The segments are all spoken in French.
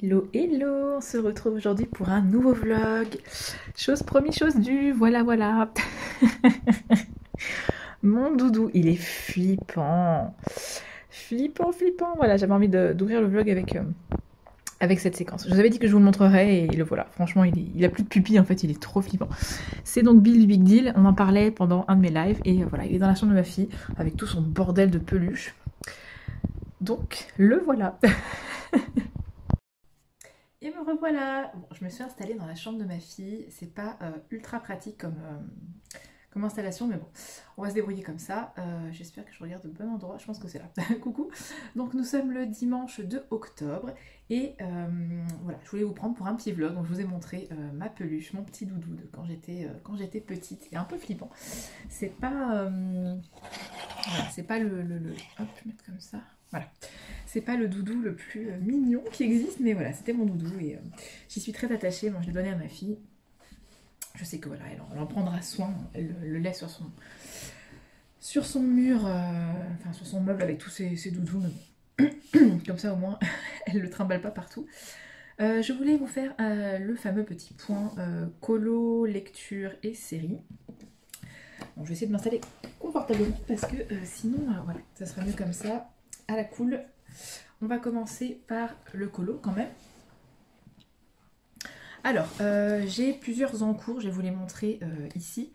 Hello, hello, on se retrouve aujourd'hui pour un nouveau vlog. Chose promis, chose due, voilà, voilà. Mon doudou, il est flippant. Flippant, flippant. Voilà, j'avais envie d'ouvrir le vlog avec cette séquence. Je vous avais dit que je vous le montrerais et le voilà. Franchement, il a plus de pupille, en fait, il est trop flippant. C'est donc Bill du Big Deal. On en parlait pendant un de mes lives et voilà, il est dans la chambre de ma fille avec tout son bordel de peluche. Donc, le voilà. Et me revoilà. Bon, je me suis installée dans la chambre de ma fille. C'est pas ultra pratique comme installation, mais bon, on va se débrouiller comme ça. J'espère que je regarde au bon endroit. Je pense que c'est là. Coucou. Donc nous sommes le dimanche 2 octobre et voilà, je voulais vous prendre pour un petit vlog. Donc je vous ai montré ma peluche, mon petit doudou de quand j'étais petite et un peu flippant. C'est pas voilà, c'est pas le hop, je vais mettre comme ça. Voilà. C'est pas le doudou le plus mignon qui existe, mais voilà, c'était mon doudou et j'y suis très attachée. Moi, je l'ai donné à ma fille. Je sais que voilà, elle en prendra soin. Elle le laisse sur son mur, enfin sur son meuble avec tous ses doudous. Comme ça, au moins, elle le trimballe pas partout. Je voulais vous faire le fameux petit point colo, lecture et série. Bon, je vais essayer de m'installer confortablement parce que sinon, voilà, ça sera mieux comme ça, à la cool. On va commencer par le colo quand même. Alors, j'ai plusieurs encours, je vais vous les montrer ici.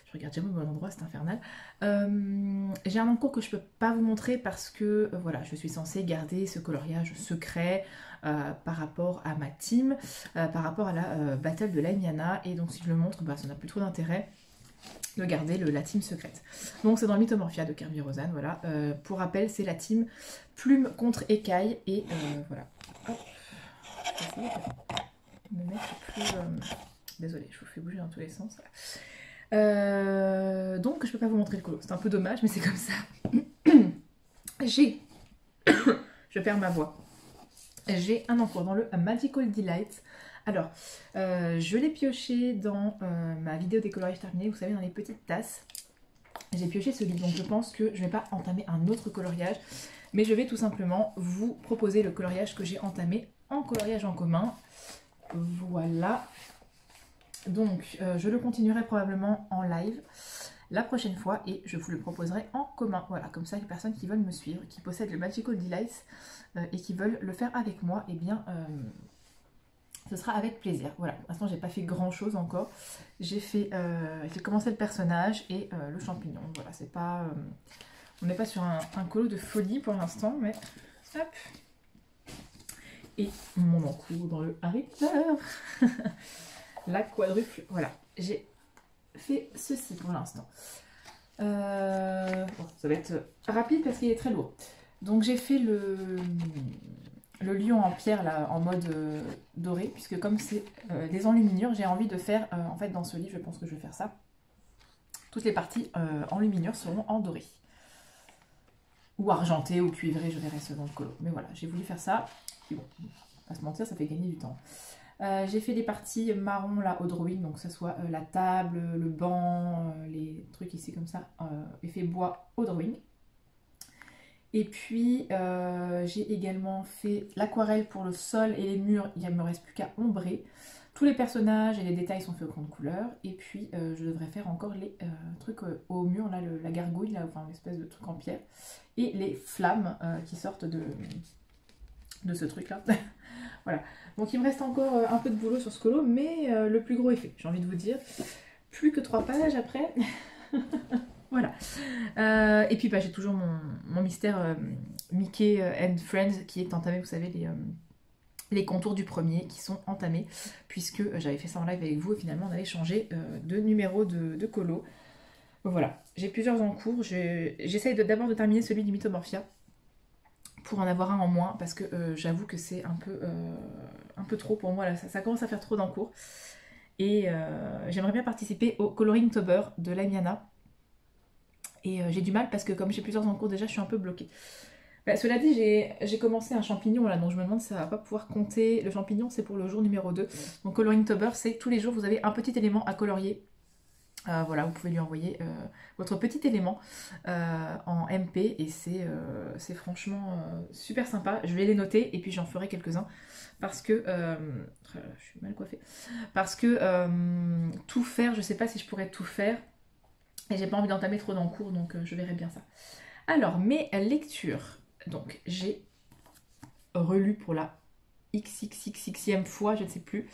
Je regarde jamais au bon endroit, c'est infernal. J'ai un encours que je peux pas vous montrer parce que voilà, je suis censée garder ce coloriage secret par rapport à ma team, par rapport à la battle de l'Amiana. Et donc si je le montre, bah, ça n'a plus trop d'intérêt de garder la team secrète. Donc c'est dans le Mythomorphia de Kerby Rosanne, voilà. Pour rappel, c'est la team plume contre écaille et voilà. Hop. Je vais essayer de me mettre plus... Désolée, je vous fais bouger dans tous les sens. Donc je peux pas vous montrer le colo, c'est un peu dommage, mais c'est comme ça. J'ai... je perds ma voix. J'ai un encours dans le Magical Delight. Alors, je l'ai pioché dans ma vidéo des coloriages terminés, vous savez, dans les petites tasses. J'ai pioché celui, donc je pense que je ne vais pas entamer un autre coloriage, mais je vais tout simplement vous proposer le coloriage que j'ai entamé en coloriage en commun. Voilà. Donc, je le continuerai probablement en live la prochaine fois et je vous le proposerai en commun. Voilà, comme ça, les personnes qui veulent me suivre, qui possèdent le Magical Delights et qui veulent le faire avec moi, eh bien... ce sera avec plaisir. Voilà, pour l'instant j'ai pas fait grand chose encore. J'ai commencé le personnage et le champignon. Voilà, c'est pas... on n'est pas sur un colo de folie pour l'instant, mais hop. Et mon encours dans le Harry Potter. La quadruple. Voilà, j'ai fait ceci pour l'instant. Bon, ça va être rapide parce qu'il est très lourd. Donc j'ai fait le lion en pierre là en mode doré, puisque comme c'est des enluminures, j'ai envie de faire en fait dans ce livre, je pense que je vais faire ça. Toutes les parties enluminures seront en doré. Ou argenté ou cuivré, je verrai selon le colo. Mais voilà, j'ai voulu faire ça. Puis bon, pas se mentir, ça fait gagner du temps. J'ai fait des parties marron là au drawing, donc que ce soit la table, le banc, les trucs ici comme ça, effet bois au drawing. Et puis j'ai également fait l'aquarelle pour le sol et les murs, il ne me reste plus qu'à ombrer. Tous les personnages et les détails sont faits au crayon de couleur. Et puis je devrais faire encore les trucs au mur, là, la gargouille, là, enfin l'espèce de truc en pierre. Et les flammes qui sortent de ce truc là. Voilà, donc il me reste encore un peu de boulot sur ce colo, mais le plus gros est fait, j'ai envie de vous dire. Plus que 3 pages après. Voilà. Et puis bah, j'ai toujours mon mystère Mickey and Friends qui est entamé, vous savez, les contours du premier qui sont entamés, puisque j'avais fait ça en live avec vous et finalement on avait changé de numéro de colo. Voilà, j'ai plusieurs en cours. J'essaye d'abord de terminer celui du Mythomorphia pour en avoir un en moins, parce que j'avoue que c'est un peu trop pour moi, là, ça commence à faire trop d'encours. Et j'aimerais bien participer au Coloring Tober de l'Amiana. Et j'ai du mal parce que comme j'ai plusieurs encours déjà, je suis un peu bloquée. Bah, cela dit, j'ai commencé un champignon là, donc je me demande si ça va pas pouvoir compter. Le champignon, c'est pour le jour numéro 2. Donc Coloring Tober, c'est tous les jours, vous avez un petit élément à colorier Voilà, vous pouvez lui envoyer votre petit élément en MP et c'est franchement super sympa. Je vais les noter et puis j'en ferai quelques-uns parce que je suis mal coiffée. Parce que tout faire, je sais pas si je pourrais tout faire et j'ai pas envie d'entamer trop dans le cours, donc je verrai bien ça. Alors, mes lectures. Donc, j'ai relu pour la XXXXième fois, je ne sais plus.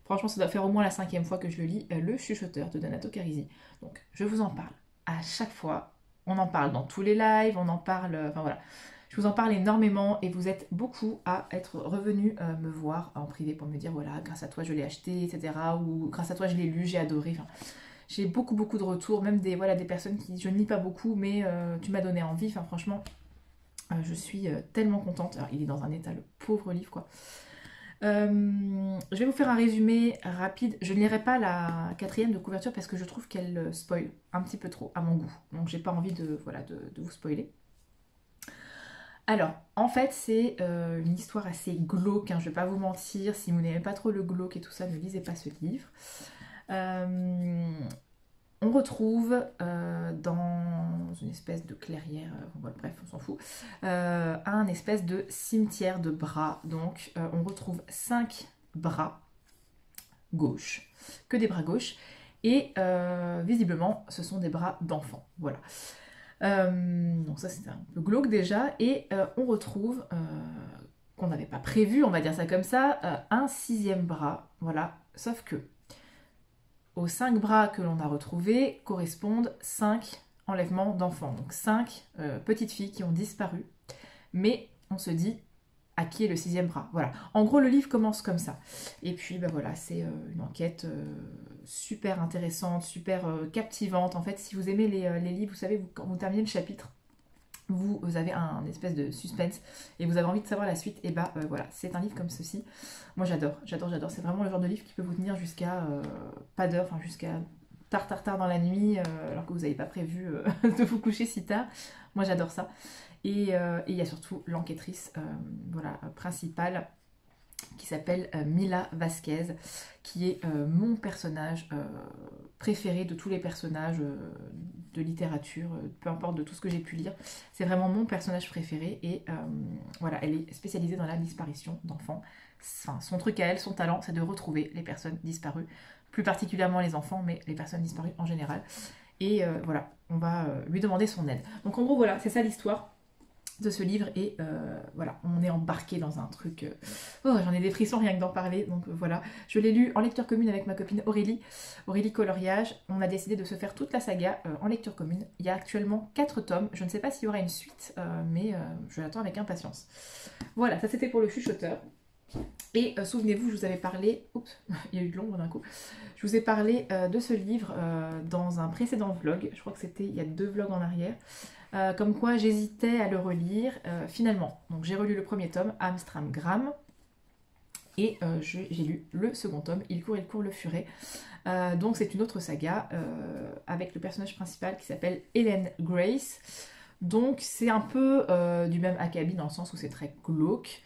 Franchement, ça doit faire au moins la 5e fois que je le lis, Le Chuchoteur de Donato Carisi. Donc, je vous en parle à chaque fois. On en parle dans tous les lives, on en parle... Enfin voilà. Je vous en parle énormément et vous êtes beaucoup à être revenus me voir en privé pour me dire, voilà, grâce à toi, je l'ai acheté, etc. Ou grâce à toi, je l'ai lu, j'ai adoré. Enfin, j'ai beaucoup, beaucoup de retours, même des, voilà, des personnes qui... Je ne lis pas beaucoup, mais tu m'as donné envie. Enfin, franchement, je suis tellement contente. Alors, il est dans un état, le pauvre livre, quoi. Je vais vous faire un résumé rapide. Je ne lirai pas la 4e de couverture parce que je trouve qu'elle spoil un petit peu trop à mon goût. Donc j'ai pas envie de, voilà, de vous spoiler. Alors, en fait, c'est une histoire assez glauque, hein, je vais pas vous mentir. Si vous n'aimez pas trop le glauque et tout ça, ne lisez pas ce livre. On retrouve dans une espèce de clairière, bref, on s'en fout, un espèce de cimetière de bras. Donc, on retrouve 5 bras gauche, que des bras gauches, et visiblement, ce sont des bras d'enfants. Voilà. Donc ça, c'était un peu glauque déjà, et on retrouve, qu'on n'avait pas prévu, on va dire ça comme ça, un 6e bras. Voilà, sauf que aux 5 bras que l'on a retrouvés correspondent 5 enlèvements d'enfants. Donc 5 petites filles qui ont disparu. Mais on se dit, à qui est le 6e bras? Voilà. En gros, le livre commence comme ça. Et puis, ben voilà, c'est une enquête super intéressante, super captivante. En fait, si vous aimez les livres, vous savez, quand vous terminez le chapitre, vous avez un espèce de suspense et vous avez envie de savoir la suite, et bah voilà, c'est un livre comme ceci. Moi j'adore. C'est vraiment le genre de livre qui peut vous tenir jusqu'à pas d'heure, enfin jusqu'à tard dans la nuit, alors que vous n'avez pas prévu de vous coucher si tard. Moi j'adore ça. Et il y a surtout l'enquêtrice voilà, principale qui s'appelle Mila Vasquez, qui est mon personnage préféré de tous les personnages de littérature, peu importe de tout ce que j'ai pu lire. C'est vraiment mon personnage préféré et voilà, elle est spécialisée dans la disparition d'enfants. Enfin, son truc à elle, son talent, c'est de retrouver les personnes disparues, plus particulièrement les enfants, mais les personnes disparues en général. Et voilà, on va lui demander son aide. Donc en gros, voilà, c'est ça l'histoire de ce livre et voilà, on est embarqué dans un truc oh, j'en ai des frissons rien que d'en parler, donc voilà, je l'ai lu en lecture commune avec ma copine Aurélie Coloriage. On a décidé de se faire toute la saga en lecture commune. Il y a actuellement 4 tomes, je ne sais pas s'il y aura une suite mais je l'attends avec impatience. Voilà, ça c'était pour le chuchoteur. Et souvenez-vous, je vous avais parlé, oups, il y a eu de l'ombre d'un coup, je vous ai parlé de ce livre dans un précédent vlog, je crois que c'était il y a 2 vlogs en arrière, comme quoi j'hésitais à le relire, finalement. Donc j'ai relu le premier tome, Amstramgram, et j'ai lu le second tome, Il court le furet. Donc c'est une autre saga avec le personnage principal qui s'appelle Helen Grace. Donc c'est un peu du même acabit dans le sens où c'est très glauque.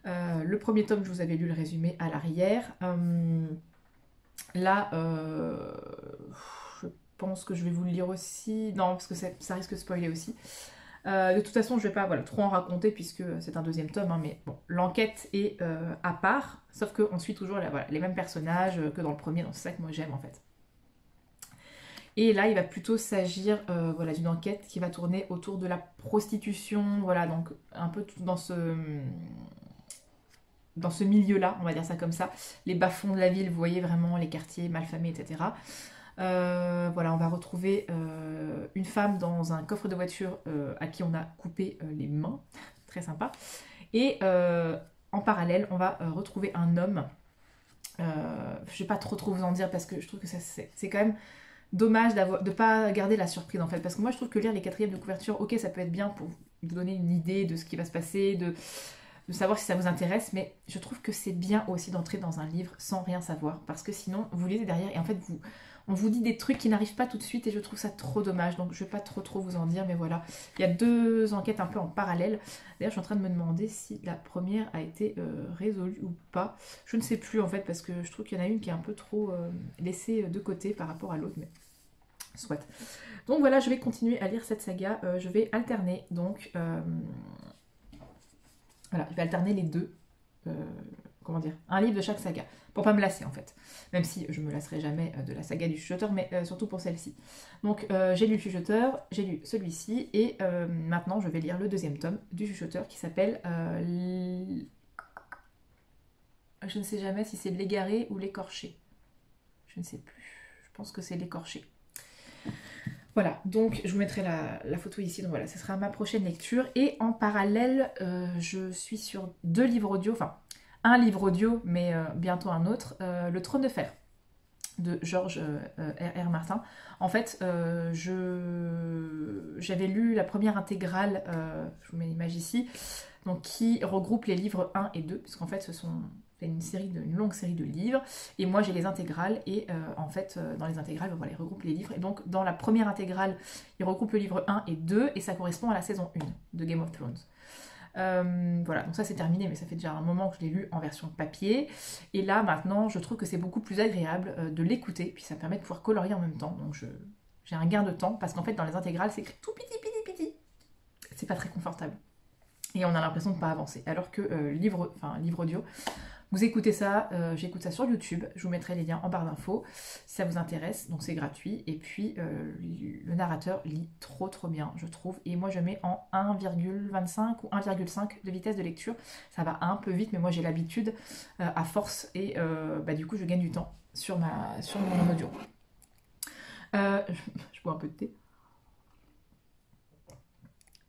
Le premier tome, je vous avais lu le résumé à l'arrière. Là, je pense que je vais vous le lire aussi. Non, parce que ça risque de spoiler aussi. De toute façon, je ne vais pas voilà, trop en raconter puisque c'est un 2e tome. Hein, mais bon, l'enquête est à part. Sauf qu'on suit toujours voilà, les mêmes personnages que dans le premier. Donc c'est ça que moi j'aime en fait. Et là, il va plutôt s'agir voilà, d'une enquête qui va tourner autour de la prostitution. Voilà, donc un peu tout dans ce milieu-là, on va dire ça comme ça, les bas-fonds de la ville, vous voyez vraiment les quartiers malfamés, etc. Voilà, on va retrouver une femme dans un coffre de voiture à qui on a coupé les mains, très sympa. Et en parallèle, on va retrouver un homme. Je ne vais pas trop vous en dire parce que je trouve que c'est quand même dommage de ne pas garder la surprise en fait. Parce que moi je trouve que lire les 4e de couverture, ok, ça peut être bien pour vous donner une idée de ce qui va se passer, de savoir si ça vous intéresse, mais je trouve que c'est bien aussi d'entrer dans un livre sans rien savoir, parce que sinon, vous lisez derrière, et en fait, on vous dit des trucs qui n'arrivent pas tout de suite, et je trouve ça trop dommage, donc je vais pas trop vous en dire, mais voilà. Il y a 2 enquêtes un peu en parallèle. D'ailleurs, je suis en train de me demander si la première a été résolue ou pas. Je ne sais plus, en fait, parce que je trouve qu'il y en a une qui est un peu trop laissée de côté par rapport à l'autre, mais Soit. Donc voilà, je vais continuer à lire cette saga. Je vais alterner, donc... voilà, je vais alterner les deux. Comment dire, un livre de chaque saga, pour pas me lasser en fait. Même si je me lasserai jamais de la saga du chuchoteur, mais surtout pour celle-ci. Donc j'ai lu le chuchoteur, j'ai lu celui-ci, et maintenant je vais lire le deuxième tome du chuchoteur qui s'appelle... Je ne sais jamais si c'est l'égaré ou l'écorché. Je ne sais plus. Je pense que c'est l'écorché. Voilà, donc je vous mettrai la photo ici, donc voilà, ce sera ma prochaine lecture. Et en parallèle, je suis sur 2 livres audio, enfin un livre audio, mais bientôt un autre, Le Trône de Fer, de Georges R.R. Martin. En fait, j'avais lu la première intégrale, je vous mets l'image ici, donc qui regroupe les livres 1 et 2, puisqu'en fait c'est une longue série de livres, et moi j'ai les intégrales, et en fait dans les intégrales, voilà, ils regroupent les livres, et donc dans la première intégrale, ils regroupent le livre 1 et 2, et ça correspond à la saison 1 de Game of Thrones. Voilà, donc ça c'est terminé, mais ça fait déjà un moment que je l'ai lu en version papier, et là maintenant je trouve que c'est beaucoup plus agréable de l'écouter, puis ça me permet de pouvoir colorier en même temps, donc j'ai un gain de temps, parce qu'en fait dans les intégrales c'est écrit tout petit, c'est pas très confortable, et on a l'impression de ne pas avancer, alors que livre audio, vous écoutez ça, j'écoute ça sur YouTube, je vous mettrai les liens en barre d'infos si ça vous intéresse, donc c'est gratuit, et puis le narrateur lit trop bien, je trouve, et moi je mets en 1,25 ou 1,5 de vitesse de lecture, ça va un peu vite, mais moi j'ai l'habitude à force, et du coup je gagne du temps sur mon audio. Je bois un peu de thé.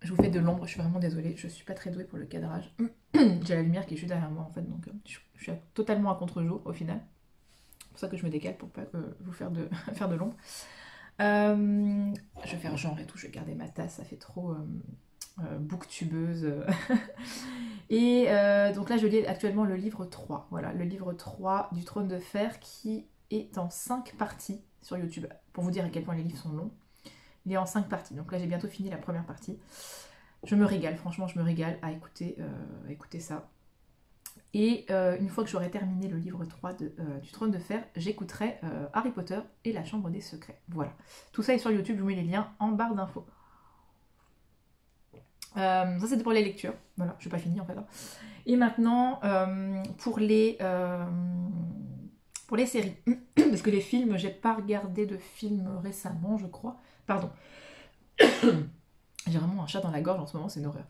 Je vous fais de l'ombre, je suis vraiment désolée, je suis pas très douée pour le cadrage. J'ai la lumière qui est juste derrière moi en fait, donc je suis totalement à contre-jour au final. C'est pour ça que je me décale pour pas vous faire de l'ombre. Je vais faire genre et tout, je vais garder ma tasse, ça fait trop booktubeuse. Et donc là je lis actuellement le livre 3, voilà, le livre 3 du Trône de Fer qui est en 5 parties sur YouTube, pour vous dire à quel point les livres sont longs. Il est en 5 parties, donc là j'ai bientôt fini la première partie. Je me régale, franchement je me régale à écouter ça. Et une fois que j'aurai terminé le livre 3 du Trône de Fer, j'écouterai Harry Potter et la Chambre des Secrets. Voilà, tout ça est sur YouTube, je vous mets les liens en barre d'infos. Ça c'était pour les lectures, voilà, je n'ai pas fini en fait. Et maintenant, pour les séries, parce que les films, j'ai pas regardé de films récemment, je crois. Pardon. J'ai vraiment un chat dans la gorge en ce moment, c'est une horreur.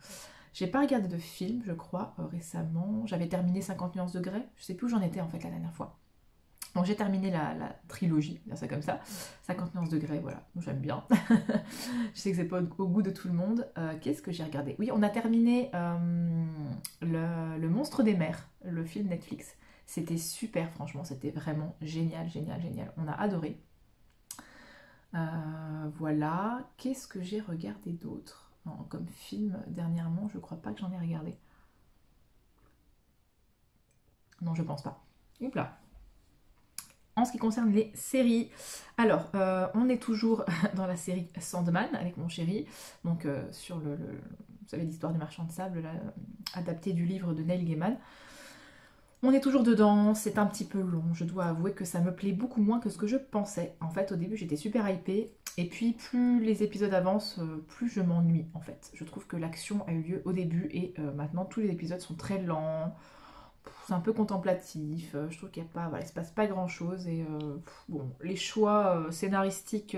J'ai pas regardé de film, je crois, récemment. J'avais terminé 50 nuances de Grey. Je sais plus où j'en étais en fait la dernière fois. Donc j'ai terminé la trilogie, dire ça comme ça. 50 nuances de Grey, voilà. J'aime bien. Je sais que c'est pas au goût de tout le monde. Qu'est-ce que j'ai regardé? Oui, on a terminé le Monstre des mers, le film Netflix. C'était super, franchement. C'était vraiment génial. On a adoré. Voilà, qu'est-ce que j'ai regardé d'autre comme film dernièrement? Je crois pas que j'en ai regardé. Non, je pense pas. Oups là. En ce qui concerne les séries, alors on est toujours dans la série Sandman avec mon chéri, donc sur vous savez l'histoire du marchand de sable, là, adapté du livre de Neil Gaiman. On est toujours dedans, c'est un petit peu long, je dois avouer que ça me plaît beaucoup moins que ce que je pensais. En fait, au début, j'étais super hypée, et puis plus les épisodes avancent, plus je m'ennuie, en fait. Je trouve que l'action a eu lieu au début, et maintenant, tous les épisodes sont très lents, c'est un peu contemplatif, je trouve qu'il y a pas, voilà, il se passe pas grand-chose, et bon, les choix scénaristiques...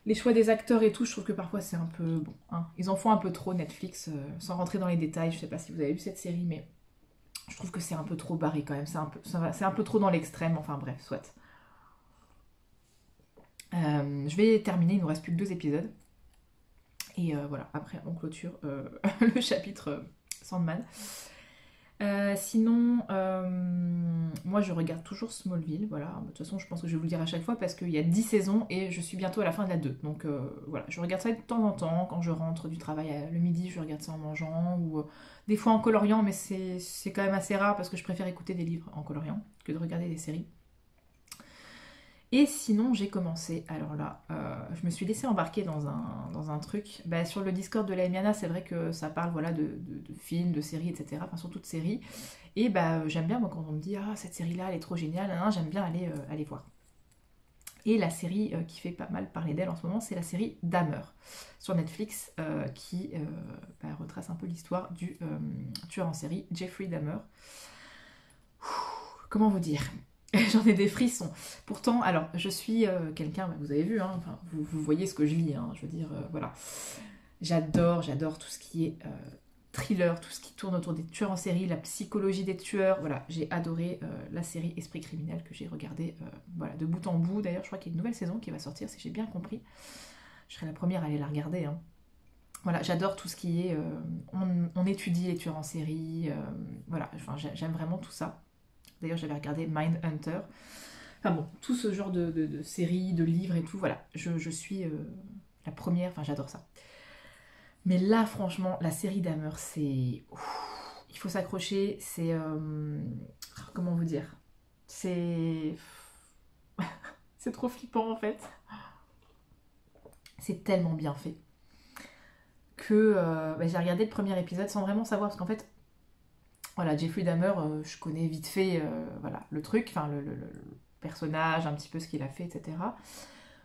les choix des acteurs et tout, je trouve que parfois c'est un peu... Bon, hein, ils en font un peu trop, Netflix, sans rentrer dans les détails, je sais pas si vous avez vu cette série, mais... Je trouve que c'est un peu trop barré quand même, c'est un peu trop dans l'extrême, enfin bref, soit. Je vais terminer, il ne nous reste plus que 2 épisodes. Et voilà, après on clôture le chapitre Sandman. Sinon, moi je regarde toujours Smallville, voilà. De toute façon, je pense que je vais vous le dire à chaque fois parce qu'il y a 10 saisons et je suis bientôt à la fin de la 2. Donc voilà, je regarde ça de temps en temps, quand je rentre du travail le midi, je regarde ça en mangeant, ou des fois en coloriant, mais c'est quand même assez rare parce que je préfère écouter des livres en coloriant que de regarder des séries. Et sinon, j'ai commencé, alors là, je me suis laissée embarquer dans un truc. Bah, sur le Discord de la Emiana, c'est vrai que ça parle voilà, de films, de séries, etc. Enfin, surtout de séries. Et bah, j'aime bien, moi, quand on me dit « Ah, cette série-là, elle est trop géniale », hein, j'aime bien aller voir. Et la série qui fait pas mal parler d'elle en ce moment, c'est la série Dahmer sur Netflix qui retrace un peu l'histoire du tueur en série Jeffrey Dahmer. Comment vous dire? J'en ai des frissons. Pourtant, alors, je suis quelqu'un, vous avez vu, hein, enfin, vous voyez ce que je lis, hein, je veux dire, voilà. J'adore tout ce qui est thriller, tout ce qui tourne autour des tueurs en série, la psychologie des tueurs, voilà. J'ai adoré la série Esprit criminel que j'ai regardée, voilà, de bout en bout. D'ailleurs, je crois qu'il y a une nouvelle saison qui va sortir, si j'ai bien compris. Je serai la première à aller la regarder, hein. Voilà, j'adore tout ce qui est... on étudie les tueurs en série, voilà, enfin, j'aime vraiment tout ça. D'ailleurs, j'avais regardé Mindhunter. Enfin bon, tout ce genre de séries, de livres et tout, voilà. Je suis la première, enfin j'adore ça. Mais là, franchement, la série Dahmer, c'est... Il faut s'accrocher, c'est... comment vous dire? C'est... c'est trop flippant en fait. C'est tellement bien fait que j'ai regardé le premier épisode sans vraiment savoir, parce qu'en fait, voilà, Jeffrey Dahmer, je connais vite fait voilà, le truc, enfin le personnage, un petit peu ce qu'il a fait, etc.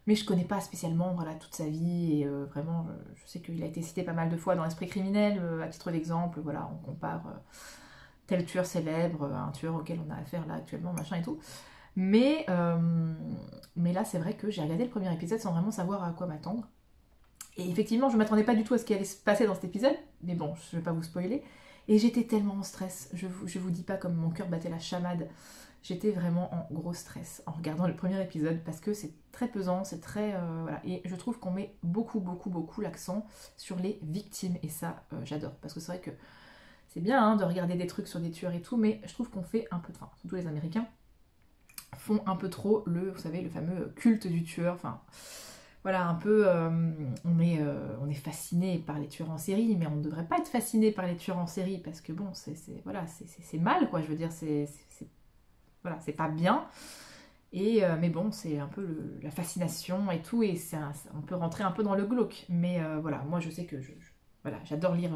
Mais je connais pas spécialement voilà, toute sa vie, et vraiment, je sais qu'il a été cité pas mal de fois dans Esprit criminel, à titre d'exemple, voilà, on compare tel tueur célèbre, un tueur auquel on a affaire là actuellement, machin et tout. Mais là, c'est vrai que j'ai regardé le premier épisode sans vraiment savoir à quoi m'attendre. Et effectivement, je m'attendais pas du tout à ce qui allait se passer dans cet épisode, mais bon, je vais pas vous spoiler. Et j'étais tellement en stress, je vous dis pas comme mon cœur battait la chamade. J'étais vraiment en gros stress en regardant le premier épisode parce que c'est très pesant, c'est très... voilà. Et je trouve qu'on met beaucoup l'accent sur les victimes. Et ça, j'adore. Parce que c'est vrai que c'est bien hein, de regarder des trucs sur des tueurs et tout, mais je trouve qu'on fait un peu... Enfin, surtout les Américains font un peu trop vous savez, le fameux culte du tueur. Enfin, voilà, un peu... on est fasciné par les tueurs en série, mais on ne devrait pas être fasciné par les tueurs en série parce que bon, c'est mal, quoi. Je veux dire, voilà, c'est pas bien. Et, mais bon, c'est un peu la fascination et tout, et on peut rentrer un peu dans le glauque. Mais voilà, moi je sais que voilà, j'adore lire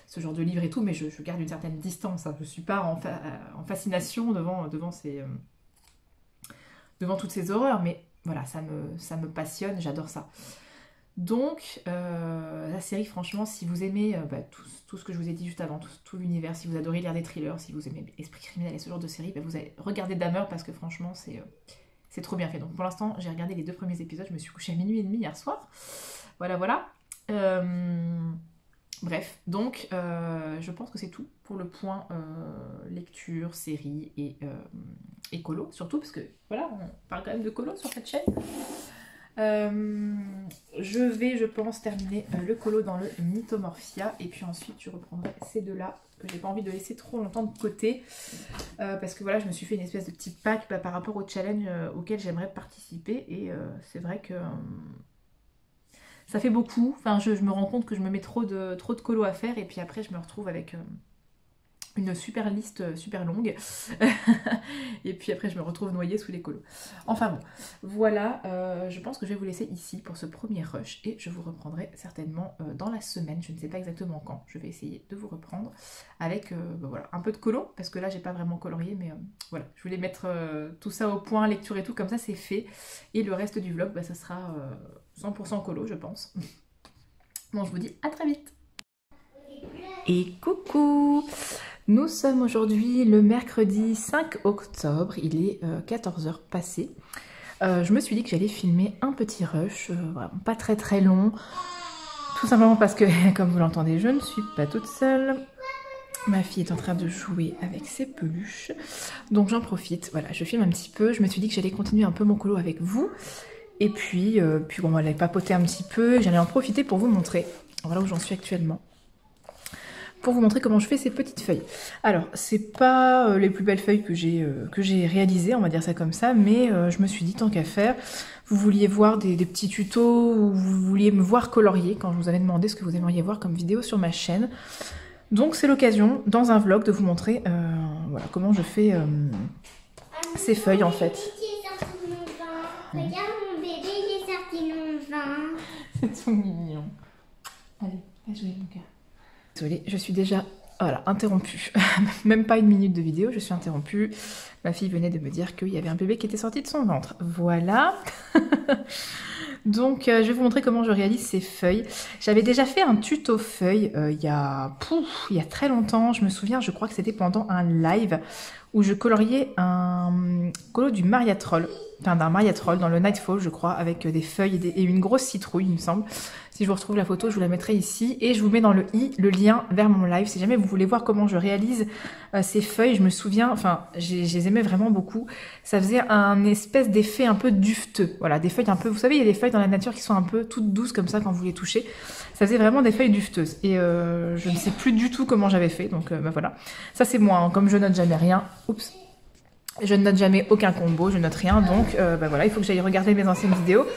ce genre de livres et tout, mais je garde une certaine distance. Hein. Je suis pas en fascination devant toutes ces horreurs, mais voilà, ça me passionne, j'adore ça. Donc, la série, franchement, si vous aimez tout ce que je vous ai dit juste avant, tout l'univers, si vous adorez lire des thrillers, si vous aimez Esprit criminel et ce genre de série, vous allez regarder Dahmer parce que franchement, c'est trop bien fait. Donc pour l'instant, j'ai regardé les 2 premiers épisodes, je me suis couchée à minuit et demi hier soir. Voilà. Bref, donc je pense que c'est tout pour le point lecture, série et colo, surtout parce que voilà, on parle quand même de colo sur cette chaîne. Je vais, je pense, terminer le colo dans le Mythomorphia et puis ensuite je reprendrai ces deux-là que j'ai pas envie de laisser trop longtemps de côté parce que voilà, je me suis fait une espèce de petit pack par rapport au challenge auquel j'aimerais participer et c'est vrai que ça fait beaucoup. Enfin, je me rends compte que je me mets trop de colo à faire et puis après je me retrouve avec une super liste super longue et puis après je me retrouve noyée sous les colos. Enfin bon, voilà, je pense que je vais vous laisser ici pour ce premier rush et je vous reprendrai certainement dans la semaine, je ne sais pas exactement quand, je vais essayer de vous reprendre avec voilà, un peu de colo, parce que là j'ai pas vraiment colorié, mais voilà, je voulais mettre tout ça au point, lecture et tout, comme ça c'est fait, et le reste du vlog, ça sera 100% colo je pense. Bon, je vous dis à très vite. Et coucou! Nous sommes aujourd'hui le mercredi 5 octobre, il est 14h passé. Je me suis dit que j'allais filmer un petit rush, vraiment pas très long, tout simplement parce que, comme vous l'entendez, je ne suis pas toute seule. Ma fille est en train de jouer avec ses peluches, donc j'en profite, voilà, je filme un petit peu. Je me suis dit que j'allais continuer un peu mon colo avec vous, et puis bon, on allait papoter un petit peu, j'allais en profiter pour vous montrer, voilà où j'en suis actuellement. Pour vous montrer comment je fais ces petites feuilles. Alors, c'est pas les plus belles feuilles que j'ai réalisées, on va dire ça comme ça, mais je me suis dit, tant qu'à faire, vous vouliez voir des petits tutos, ou vous vouliez me voir colorier, quand je vous avais demandé ce que vous aimeriez voir comme vidéo sur ma chaîne. Donc c'est l'occasion, dans un vlog, de vous montrer voilà, comment je fais ces feuilles, en fait. Regarde mon bébé, il est sorti mon vin. C'est tout mignon. Allez, va jouer mon cœur. Désolée, je suis déjà voilà, interrompue. Même pas une minute de vidéo, je suis interrompue Ma fille venait de me dire qu'il y avait un bébé qui était sorti de son ventre. Voilà. Donc, je vais vous montrer comment je réalise ces feuilles. J'avais déjà fait un tuto feuilles il y a très longtemps. Je me souviens, je crois que c'était pendant un live où je coloriais un colo du Maria Troll. Enfin, d'un Maria Troll dans le Nightfall, je crois, avec des feuilles et une grosse citrouille, il me semble. Si je vous retrouve la photo, je vous la mettrai ici. Et je vous mets dans le i le lien vers mon live. Si jamais vous voulez voir comment je réalise ces feuilles, je me souviens, enfin, je les aimais vraiment beaucoup. Ça faisait un espèce d'effet un peu dufteux. Voilà, des feuilles un peu, vous savez, il y a des feuilles dans la nature qui sont un peu toutes douces comme ça quand vous les touchez. Ça faisait vraiment des feuilles dufteuses. Et je ne sais plus du tout comment j'avais fait. Donc, bah voilà. Ça, c'est moi, hein. Comme je note jamais rien. Oups. Je ne note jamais aucun combo, je note rien. Donc, bah voilà, il faut que j'aille regarder mes anciennes vidéos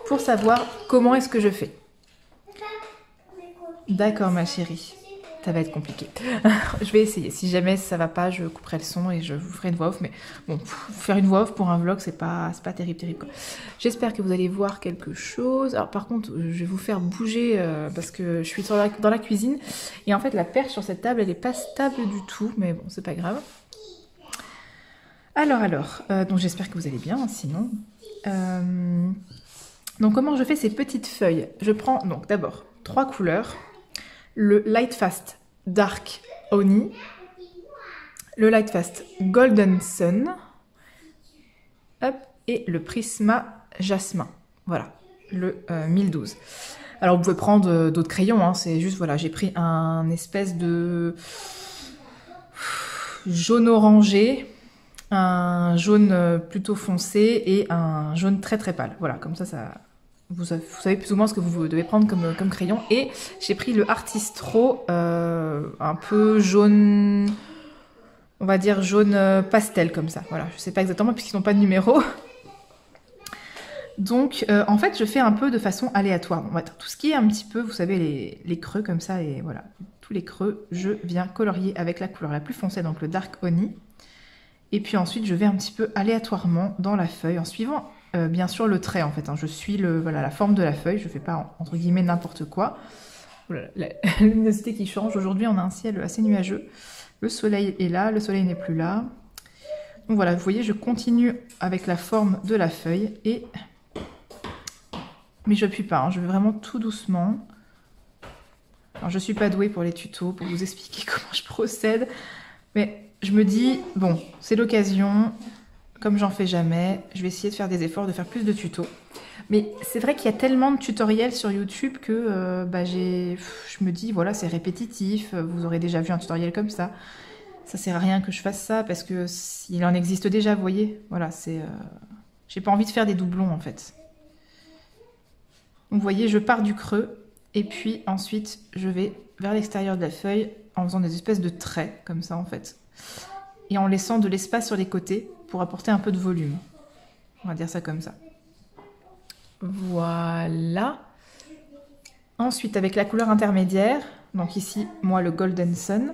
pour savoir comment est-ce que je fais. D'accord, ma chérie. Ça va être compliqué. Je vais essayer. Si jamais ça va pas, je couperai le son et je vous ferai une voix off. Mais bon, faire une voix off pour un vlog, c'est pas terrible. J'espère que vous allez voir quelque chose. Alors par contre, je vais vous faire bouger parce que je suis dans la cuisine. Et en fait, la perche sur cette table, elle est pas stable du tout. Mais bon, c'est pas grave. Alors, donc j'espère que vous allez bien, sinon. Donc comment je fais ces petites feuilles? Je prends donc d'abord 3 couleurs. Le Light Fast Dark Honey, le Light Fast Golden Sun, hop, et le Prisma Jasmin. Voilà, le 1012. Alors vous pouvez prendre d'autres crayons, hein, c'est juste, voilà, j'ai pris un espèce de jaune orangé, un jaune plutôt foncé et un jaune très très pâle. Voilà, comme ça, vous savez plus ou moins ce que vous devez prendre comme crayon. Et j'ai pris le Artistro un peu jaune, on va dire jaune pastel comme ça. Voilà, je sais pas exactement puisqu'ils n'ont pas de numéro. Donc en fait je fais un peu de façon aléatoire. On va dire tout ce qui est un petit peu, vous savez, les creux comme ça, et voilà. Tous les creux, je viens colorier avec la couleur la plus foncée, donc le Dark Honey. Et puis ensuite je vais un petit peu aléatoirement dans la feuille en suivant bien sûr le trait en fait, hein. Je suis la forme de la feuille, je fais pas entre guillemets n'importe quoi. Voilà, la luminosité qui change, aujourd'hui on a un ciel assez nuageux, le soleil est là, le soleil n'est plus là. Donc voilà, vous voyez, je continue avec la forme de la feuille, mais je n'appuie pas, hein. Je vais vraiment tout doucement. Alors je suis pas douée pour les tutos, pour vous expliquer comment je procède, mais je me dis, bon, c'est l'occasion. Comme j'en fais jamais, je vais essayer de faire des efforts, de faire plus de tutos. Mais c'est vrai qu'il y a tellement de tutoriels sur YouTube que je me dis, voilà, c'est répétitif, vous aurez déjà vu un tutoriel comme ça. Ça sert à rien que je fasse ça parce que il en existe déjà, vous voyez. Voilà, j'ai pas envie de faire des doublons en fait. Donc vous voyez, je pars du creux et puis ensuite je vais vers l'extérieur de la feuille en faisant des espèces de traits comme ça en fait. Et en laissant de l'espace sur les côtés pour apporter un peu de volume. On va dire ça comme ça. Voilà. Ensuite, avec la couleur intermédiaire, donc ici, moi, le Golden Sun,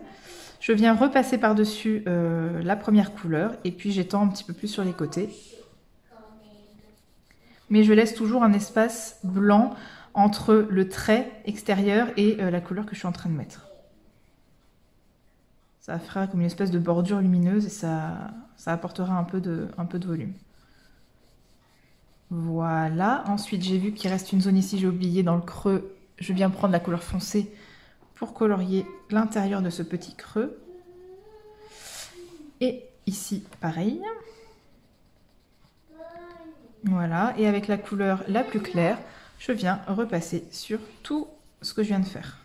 je viens repasser par-dessus la première couleur et puis j'étends un petit peu plus sur les côtés. Mais je laisse toujours un espace blanc entre le trait extérieur et la couleur que je suis en train de mettre. Ça fera comme une espèce de bordure lumineuse et ça apportera un peu de volume. Voilà. Ensuite, j'ai vu qu'il reste une zone ici, j'ai oublié, dans le creux. Je viens prendre la couleur foncée pour colorier l'intérieur de ce petit creux. Et ici, pareil. Voilà. Et avec la couleur la plus claire, je viens repasser sur tout ce que je viens de faire.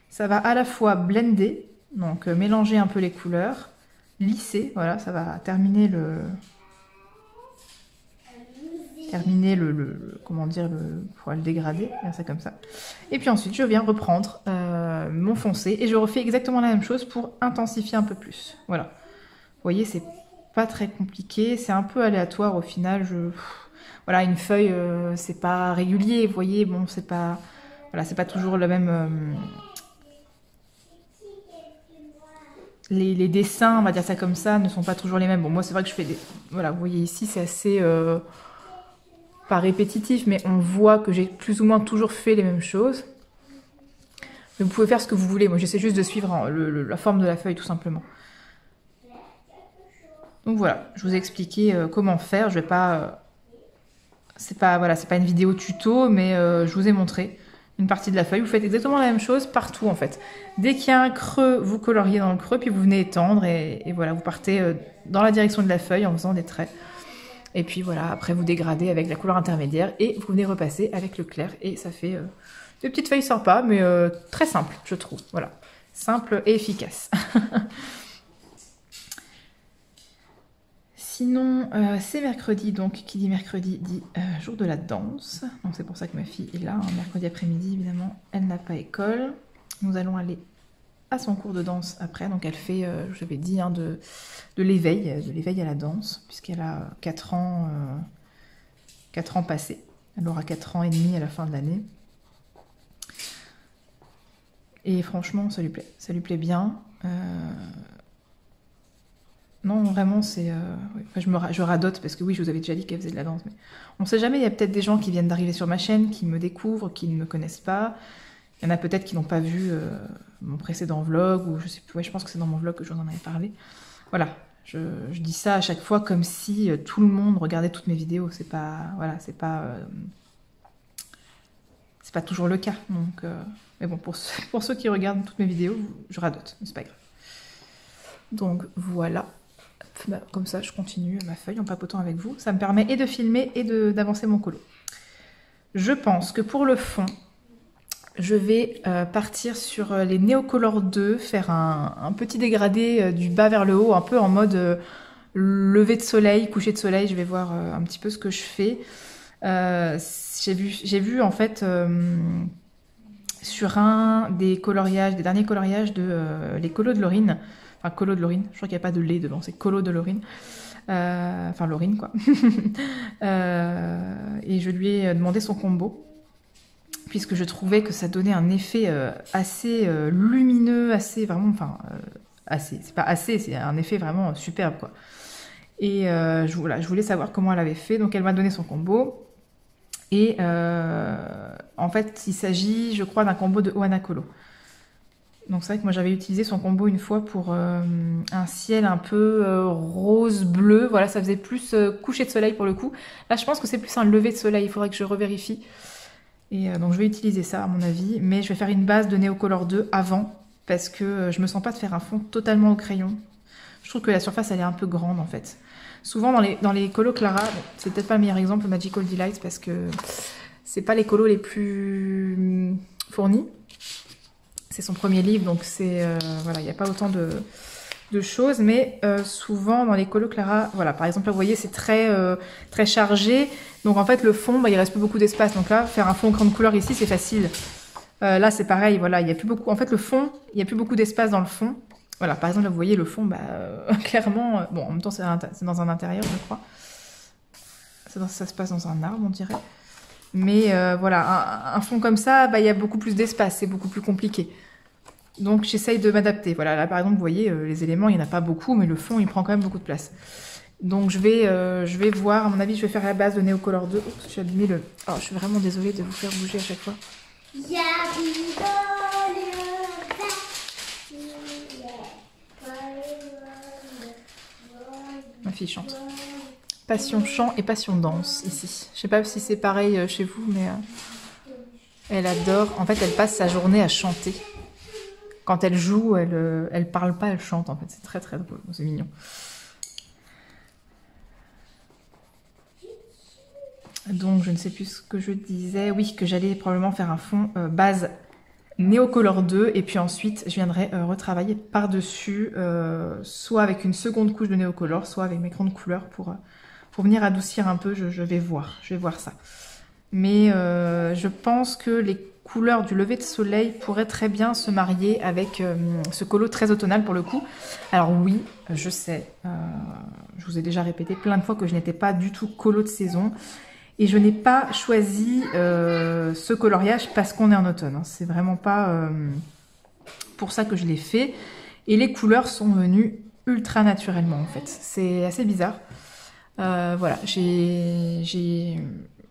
Ça va à la fois blender, donc mélanger un peu les couleurs, lisser, voilà, ça va terminer comment dire, pour le dégrader, faire ça comme ça. Et puis ensuite, je viens reprendre mon foncé et je refais exactement la même chose pour intensifier un peu plus. Voilà. Vous voyez, c'est pas très compliqué, c'est un peu aléatoire au final. Voilà, une feuille, c'est pas régulier, vous voyez, bon, c'est pas toujours le même. Les dessins, on va dire ça comme ça, ne sont pas toujours les mêmes. Bon, moi, c'est vrai que je fais des... Voilà, vous voyez ici, c'est assez... pas répétitif, mais on voit que j'ai plus ou moins toujours fait les mêmes choses. Mais vous pouvez faire ce que vous voulez. Moi, j'essaie juste de suivre la forme de la feuille, tout simplement. Donc voilà, je vous ai expliqué comment faire. Je vais pas... c'est pas une vidéo tuto, mais je vous ai montré une partie de la feuille. Vous faites exactement la même chose partout en fait. Dès qu'il y a un creux, vous coloriez dans le creux, puis vous venez étendre et voilà, vous partez dans la direction de la feuille en faisant des traits. Et puis voilà, après vous dégradez avec la couleur intermédiaire et vous venez repasser avec le clair et ça fait des petites feuilles sympas, mais très simples, je trouve. Voilà, simple et efficace. Sinon, c'est mercredi, donc qui dit mercredi dit jour de la danse. Donc c'est pour ça que ma fille est là, hein, mercredi après-midi évidemment, elle n'a pas école. Nous allons aller à son cours de danse après, donc elle fait, je vous avais dit, hein, de l'éveil à la danse, puisqu'elle a 4 ans passés. Elle aura 4 ans et demi à la fin de l'année. Et franchement, ça lui plaît bien. Non, vraiment, c'est... je radote parce que oui, je vous avais déjà dit qu'elle faisait de la danse. Mais on ne sait jamais, il y a peut-être des gens qui viennent d'arriver sur ma chaîne, qui me découvrent, qui ne me connaissent pas. Il y en a peut-être qui n'ont pas vu mon précédent vlog, ou je sais plus, ouais, je pense que c'est dans mon vlog que je vous en avais parlé. Voilà, je dis ça à chaque fois comme si tout le monde regardait toutes mes vidéos. C'est pas... Voilà, c'est pas toujours le cas. Donc, mais bon, pour ceux qui regardent toutes mes vidéos, je radote, mais c'est pas grave. Donc voilà. Bah, comme ça, je continue ma feuille en papotant avec vous. Ça me permet et de filmer et d'avancer mon colo. Je pense que pour le fond, je vais partir sur les Neocolor 2, faire un petit dégradé du bas vers le haut, un peu en mode lever de soleil, coucher de soleil. Je vais voir un petit peu ce que je fais. J'ai vu en fait sur un des derniers coloriages de les colos de Laurine. Enfin, colo de Laurine, je crois qu'il n'y a pas de lait devant, c'est colo de Laurine. Enfin, Laurine, quoi. Et je lui ai demandé son combo, puisque je trouvais que ça donnait un effet assez lumineux, assez vraiment, enfin, c'est pas assez, c'est un effet vraiment superbe, quoi. Et voilà, je voulais savoir comment elle avait fait, donc elle m'a donné son combo. Et en fait, il s'agit, je crois, d'un combo de Ohana Colo. Donc c'est vrai que moi j'avais utilisé son combo une fois pour un ciel un peu rose-bleu. Voilà, ça faisait plus coucher de soleil pour le coup. Là je pense que c'est plus un lever de soleil, il faudrait que je revérifie. Et donc je vais utiliser ça à mon avis. Mais je vais faire une base de Neocolor 2 avant, parce que je me sens pas de faire un fond totalement au crayon. Je trouve que la surface elle est un peu grande en fait. Souvent dans les colos Clara, bon, c'est peut-être pas le meilleur exemple, Magical Delight, parce que c'est pas les colos les plus fournis. C'est son premier livre, donc c'est voilà, il n'y a pas autant de choses, mais souvent dans les colos Clara, voilà, par exemple là vous voyez c'est très chargé, donc en fait le fond, bah, il reste plus beaucoup d'espace, donc là faire un fond grande couleur ici c'est facile. Là c'est pareil, voilà, il y a plus beaucoup, en fait le fond, il y a plus beaucoup d'espace dans le fond. Voilà, par exemple là vous voyez le fond, bah clairement, bon en même temps c'est dans un intérieur je crois, ça se passe dans un arbre on dirait. Mais voilà, un fond comme ça, bah, il y a beaucoup plus d'espace, c'est beaucoup plus compliqué. Donc j'essaye de m'adapter. Voilà, là par exemple, vous voyez, les éléments, il n'y en a pas beaucoup, mais le fond, il prend quand même beaucoup de place. Donc je vais voir, à mon avis, je vais faire la base de Neocolor 2. Oups, j'ai abîmé le... Oh, je suis vraiment désolée de vous faire bouger à chaque fois. Ma fille chante. Passion chant et passion danse ici. Je sais pas si c'est pareil chez vous, mais elle adore. En fait, elle passe sa journée à chanter. Quand elle joue, elle parle pas, elle chante. En fait, c'est très très drôle. C'est mignon. Donc, je ne sais plus ce que je disais. Oui, que j'allais probablement faire un fond base Neocolor 2 et puis ensuite je viendrai retravailler par-dessus, soit avec une seconde couche de Neocolor, soit avec mes grandes couleurs pour venir adoucir un peu. Je vais voir ça. Mais je pense que les couleurs du lever de soleil pourraient très bien se marier avec ce colo très automnal pour le coup. Alors oui, je sais, je vous ai déjà répété plein de fois que je n'étais pas du tout colo de saison. Et je n'ai pas choisi ce coloriage parce qu'on est en automne. Hein. C'est vraiment pas pour ça que je l'ai fait. Et les couleurs sont venues ultra naturellement en fait. C'est assez bizarre. Voilà, j'ai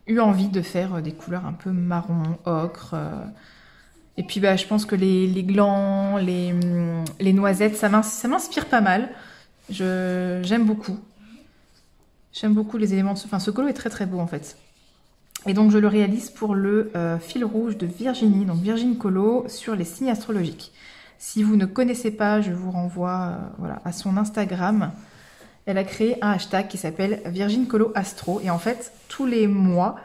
eu envie de faire des couleurs un peu marron, ocre. Et puis bah, je pense que les glands, les noisettes, ça m'inspire pas mal. J'aime beaucoup. J'aime beaucoup les éléments de ce... Enfin, ce colo est très très beau en fait. Et donc je le réalise pour le fil rouge de Virginie, donc Virgin Colo, sur les signes astrologiques. Si vous ne connaissez pas, je vous renvoie voilà, à son Instagram. Elle a créé un hashtag qui s'appelle Virgin Colo Astro. Et en fait, tous les mois,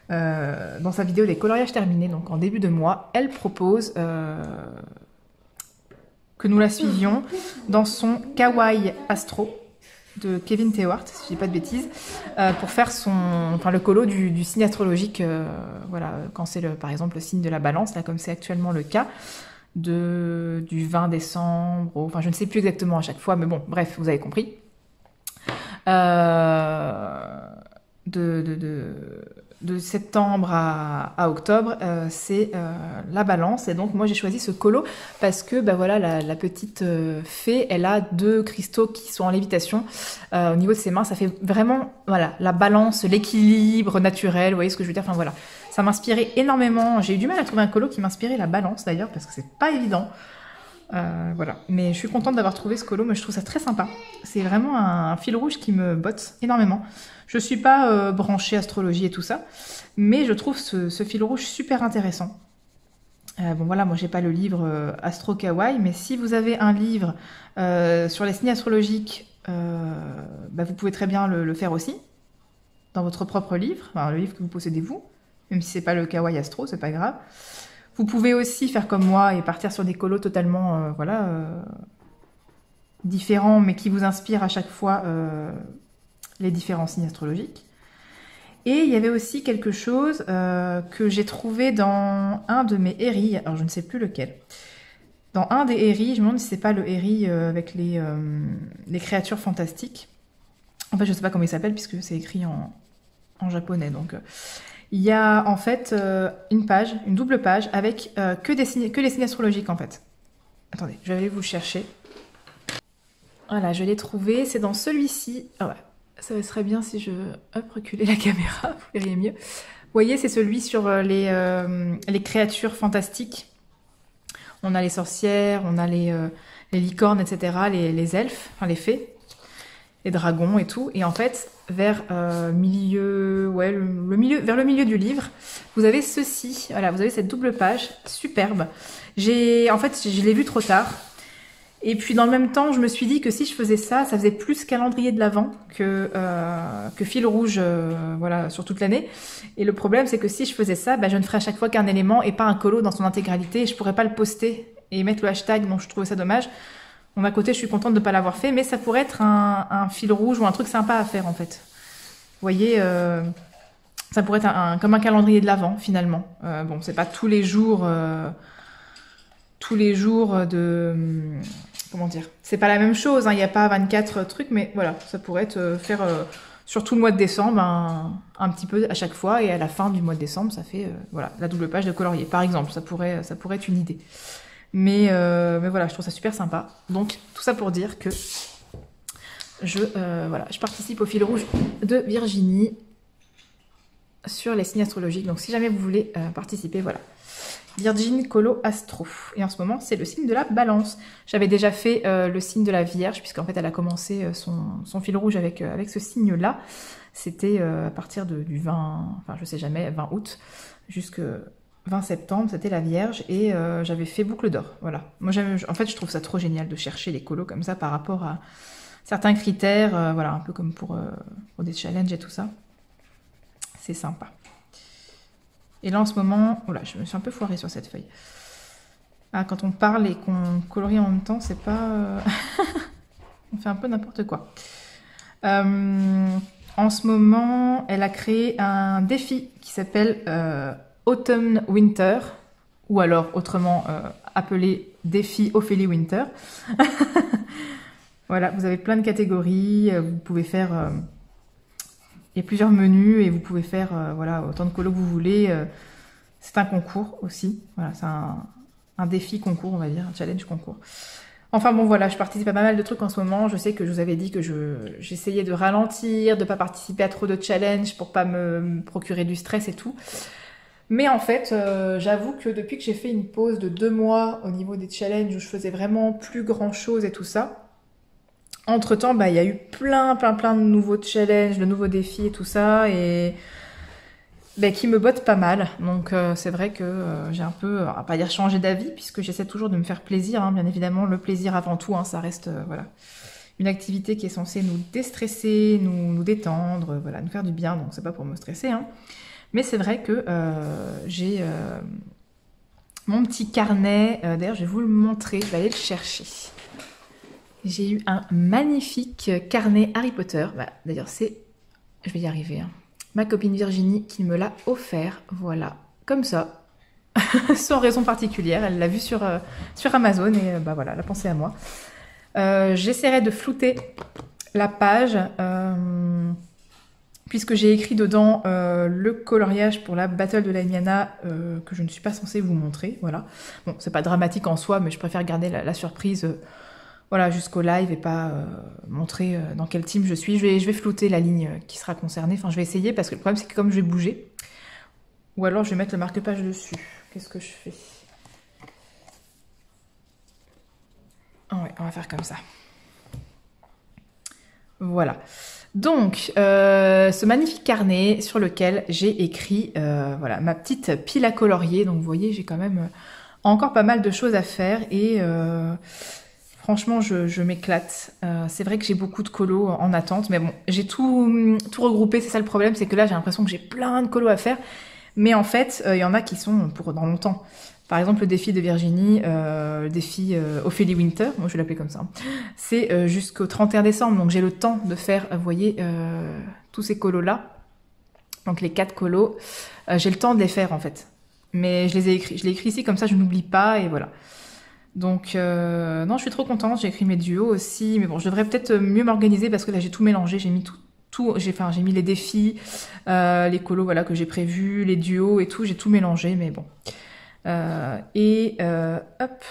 dans sa vidéo des coloriages terminés, donc en début de mois, elle propose que nous la suivions dans son Kawaii Astro de Kevin Tewart, si je dis pas de bêtises, pour faire le colo du signe astrologique, voilà, quand c'est par exemple le signe de la balance, là comme c'est actuellement le cas, du 20 décembre, enfin je ne sais plus exactement à chaque fois, mais bon, bref, vous avez compris. De septembre à octobre, c'est la balance. Et donc moi j'ai choisi ce colo parce que bah, voilà, la petite fée, elle a 2 cristaux qui sont en lévitation au niveau de ses mains. Ça fait vraiment voilà, la balance, l'équilibre naturel, vous voyez ce que je veux dire, enfin voilà. Ça m'inspirait énormément. J'ai eu du mal à trouver un colo qui m'inspirait la balance d'ailleurs parce que c'est pas évident. Voilà, mais je suis contente d'avoir trouvé ce colo, mais je trouve ça très sympa. C'est vraiment un fil rouge qui me botte énormément. Je suis pas branchée astrologie et tout ça, mais je trouve ce fil rouge super intéressant. Bon voilà, moi j'ai pas le livre Astro Kawaii, mais si vous avez un livre sur les signes astrologiques, bah, vous pouvez très bien le faire aussi, dans votre propre livre, enfin, le livre que vous possédez vous, même si c'est pas le Kawaii Astro, c'est pas grave. Vous pouvez aussi faire comme moi et partir sur des colos totalement différents, mais qui vous inspirent à chaque fois les différents signes astrologiques. Et il y avait aussi quelque chose que j'ai trouvé dans un de mes héris, alors je ne sais plus lequel. Dans un des héris, je me demande si c'est pas le héri avec les créatures fantastiques. En fait, je ne sais pas comment il s'appelle puisque c'est écrit en japonais, donc... Il y a en fait une page, une double page, avec que les signes astrologiques en fait. Attendez, je vais aller vous le chercher. Voilà, je l'ai trouvé, c'est dans celui-ci. Ah ouais, ça serait bien si je reculais la caméra, vous verriez mieux. Vous voyez, c'est celui sur les créatures fantastiques. On a les sorcières, on a les licornes, etc., les elfes, enfin les fées, les dragons et tout. Et en fait... vers vers le milieu du livre, vous avez ceci, voilà, vous avez cette double page, superbe. En fait, je l'ai vu trop tard, et puis dans le même temps, je me suis dit que si je faisais ça, ça faisait plus calendrier de l'Avent que fil rouge, voilà, sur toute l'année. Et le problème, c'est que si je faisais ça, bah, je ne ferais à chaque fois qu'un élément et pas un colo dans son intégralité, et je pourrais pas le poster et mettre le hashtag, donc je trouvais ça dommage. Bon, d'un côté, je suis contente de ne pas l'avoir fait, mais ça pourrait être un fil rouge ou un truc sympa à faire, en fait. Vous voyez, ça pourrait être comme un calendrier de l'Avent, finalement. Bon, c'est pas tous les jours de... Comment dire? C'est pas la même chose, hein, il n'y a pas 24 trucs, mais voilà, ça pourrait être faire sur tout le mois de décembre un petit peu à chaque fois, et à la fin du mois de décembre, ça fait voilà, la double page de colorier, par exemple. Ça pourrait être une idée. Mais voilà, je trouve ça super sympa. Donc, tout ça pour dire que je participe au fil rouge de Virginie sur les signes astrologiques. Donc, si jamais vous voulez participer, voilà. Virgin Colo Astro. Et en ce moment, c'est le signe de la balance. J'avais déjà fait le signe de la Vierge, puisqu'en fait, elle a commencé son fil rouge avec ce signe-là. C'était à partir du 20, enfin, je sais jamais, 20 août, jusque... 20 septembre, c'était la Vierge, et j'avais fait boucle d'or, voilà. Moi, en fait, je trouve ça trop génial de chercher les colos comme ça par rapport à certains critères, voilà, un peu comme pour des challenges et tout ça. C'est sympa. Et là, en ce moment, voilà, je me suis un peu foirée sur cette feuille. Ah, quand on parle et qu'on colorie en même temps, c'est pas... on fait un peu n'importe quoi. En ce moment, elle a créé un défi qui s'appelle... Autumn Winter, ou alors autrement appelé défi Ophélie Winter. Voilà, vous avez plein de catégories, vous pouvez faire il y a plusieurs menus et vous pouvez faire voilà, autant de colos que vous voulez. C'est un concours aussi, voilà, c'est un défi concours, on va dire, un challenge concours. Enfin bon voilà, je participe à pas mal de trucs en ce moment. Je sais que je vous avais dit que j'essayais de ralentir, de pas participer à trop de challenges pour pas me procurer du stress et tout. Mais en fait, j'avoue que depuis que j'ai fait une pause de 2 mois au niveau des challenges où je faisais vraiment plus grand chose et tout ça, entre-temps, bah, il y a eu plein de nouveaux challenges, de nouveaux défis et tout ça, et bah, qui me bottent pas mal. Donc c'est vrai que j'ai un peu, on va pas dire changé d'avis, puisque j'essaie toujours de me faire plaisir, hein, bien évidemment, le plaisir avant tout, hein, ça reste voilà, une activité qui est censée nous déstresser, nous détendre, voilà, nous faire du bien, donc c'est pas pour me stresser, hein. Mais c'est vrai que j'ai mon petit carnet, d'ailleurs je vais vous le montrer, je vais aller le chercher. J'ai eu un magnifique carnet Harry Potter. Bah, d'ailleurs, c'est... Je vais y arriver. Hein. Ma copine Virginie qui me l'a offert. Voilà. Comme ça. Sans raison particulière. Elle l'a vu sur Amazon et bah voilà, elle a pensé à moi. J'essaierai de flouter la page puisque j'ai écrit dedans le coloriage pour la Battle de la Miana que je ne suis pas censée vous montrer. Voilà. Bon, c'est pas dramatique en soi, mais je préfère garder la surprise... voilà, jusqu'au live et pas montrer dans quel team je suis. Je vais flouter la ligne qui sera concernée. Enfin, je vais essayer parce que le problème, c'est que comme je vais bouger, ou alors je vais mettre le marque-page dessus. Qu'est-ce que je fais? Ouais, on va faire comme ça. Voilà. Donc, ce magnifique carnet sur lequel j'ai écrit voilà, ma petite pile à colorier. Donc, vous voyez, j'ai quand même encore pas mal de choses à faire et... franchement, je m'éclate. C'est vrai que j'ai beaucoup de colos en attente, mais bon, j'ai tout regroupé. C'est ça le problème, c'est que là, j'ai l'impression que j'ai plein de colos à faire. Mais en fait, il y en a qui sont pour dans longtemps. Par exemple, le défi de Virginie, le défi Ophélie Winter, moi je vais l'appeler comme ça, c'est jusqu'au 31 décembre. Donc j'ai le temps de faire, vous voyez, tous ces colos-là. Donc les 4 colos, j'ai le temps de les faire en fait. Mais je l'ai écrit ici, comme ça je n'oublie pas et voilà. Donc, non, je suis trop contente. J'ai écrit mes duos aussi. Mais bon, je devrais peut-être mieux m'organiser parce que là, j'ai tout mélangé. J'ai mis j'ai mis les défis, les colos voilà, que j'ai prévus, les duos et tout. J'ai tout mélangé, mais bon. Hop.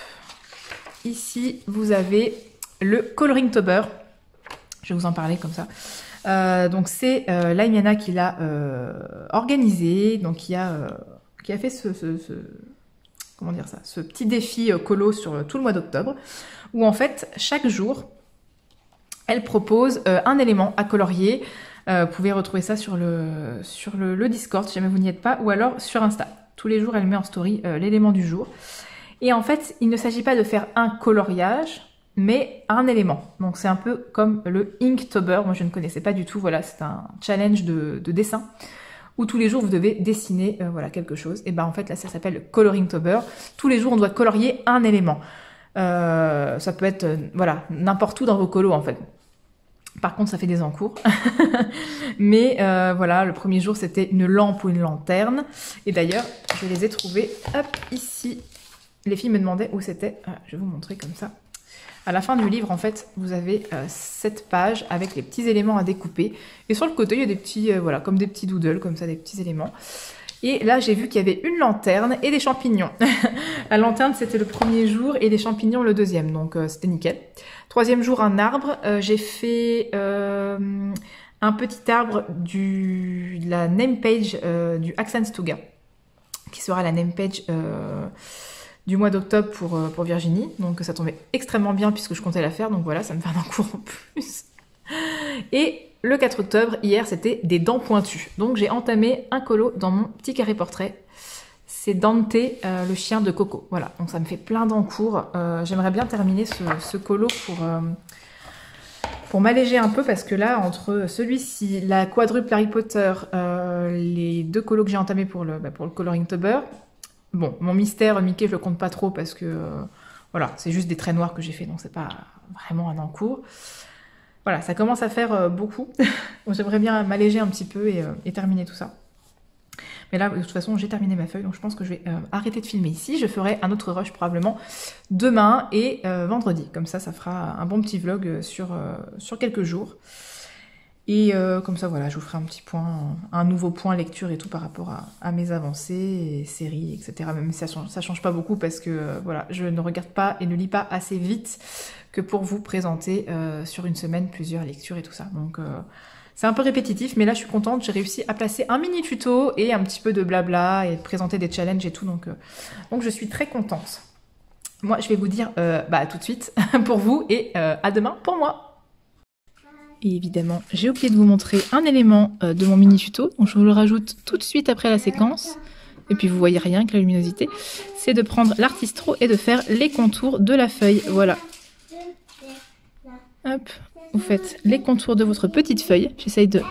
Ici, vous avez le Coloringtober. Je vais vous en parler comme ça. Donc, c'est Laimiana qui l'a organisé. Donc, qui a fait comment dire ça, ce petit défi colo sur tout le mois d'octobre, où en fait, chaque jour, elle propose un élément à colorier. Vous pouvez retrouver ça sur le Discord, si jamais vous n'y êtes pas, ou alors sur Insta. Tous les jours, elle met en story l'élément du jour. Et en fait, il ne s'agit pas de faire un coloriage, mais un élément. Donc c'est un peu comme le Inktober, moi je ne connaissais pas du tout, voilà, c'est un challenge de dessin. Où tous les jours vous devez dessiner voilà, quelque chose. Et ben en fait là ça s'appelle le Coloringtober. Tous les jours on doit colorier un élément. Ça peut être voilà, n'importe où dans vos colos en fait. Par contre ça fait des encours. Mais voilà, le premier jour c'était une lampe ou une lanterne. Et d'ailleurs je les ai trouvés hop ici. Les filles me demandaient où c'était. Je vais vous montrer comme ça. À la fin du livre, en fait, vous avez cette page avec les petits éléments à découper. Et sur le côté, il y a des petits, voilà, comme des petits doodles, comme ça, des petits éléments. Et là, j'ai vu qu'il y avait une lanterne et des champignons. La lanterne, c'était le premier jour et les champignons le deuxième. Donc, c'était nickel. Troisième jour, un arbre. J'ai fait un petit arbre de la name page du Axenstuga, qui sera la name page... du mois d'octobre pour Virginie, donc ça tombait extrêmement bien puisque je comptais la faire, donc voilà, ça me fait un cours en plus. Et le 4 octobre, hier, c'était des dents pointues, donc j'ai entamé un colo dans mon petit carré portrait. C'est Dante, le chien de Coco, voilà, donc ça me fait plein d'encours. J'aimerais bien terminer ce colo pour m'alléger un peu, parce que là, entre celui-ci, la quadruple Harry Potter, les 2 colos que j'ai entamés pour le Coloringtober. Bon, mon mystère Mickey, je le compte pas trop parce que voilà, c'est juste des traits noirs que j'ai fait, donc c'est pas vraiment un encours. Voilà, ça commence à faire beaucoup. J'aimerais bien m'alléger un petit peu et terminer tout ça. Mais là, de toute façon, j'ai terminé ma feuille, donc je pense que je vais arrêter de filmer ici. Je ferai un autre rush probablement demain et vendredi. Comme ça, ça fera un bon petit vlog sur quelques jours. Et comme ça, voilà, je vous ferai un petit point, un nouveau point lecture et tout par rapport à mes avancées, et séries, etc. Même si ça change pas beaucoup parce que voilà, je ne regarde pas et ne lis pas assez vite que pour vous présenter sur une semaine plusieurs lectures et tout ça. Donc c'est un peu répétitif, mais là je suis contente, j'ai réussi à placer un mini tuto et un petit peu de blabla et présenter des challenges et tout, donc je suis très contente. Moi je vais vous dire tout de suite pour vous et à demain pour moi. Et évidemment, j'ai oublié de vous montrer un élément de mon mini tuto. Donc je vous le rajoute tout de suite après la séquence. Et puis vous voyez rien avec la luminosité. C'est de prendre l'artistro et de faire les contours de la feuille. Voilà. Hop, vous faites les contours de votre petite feuille. J'essaye de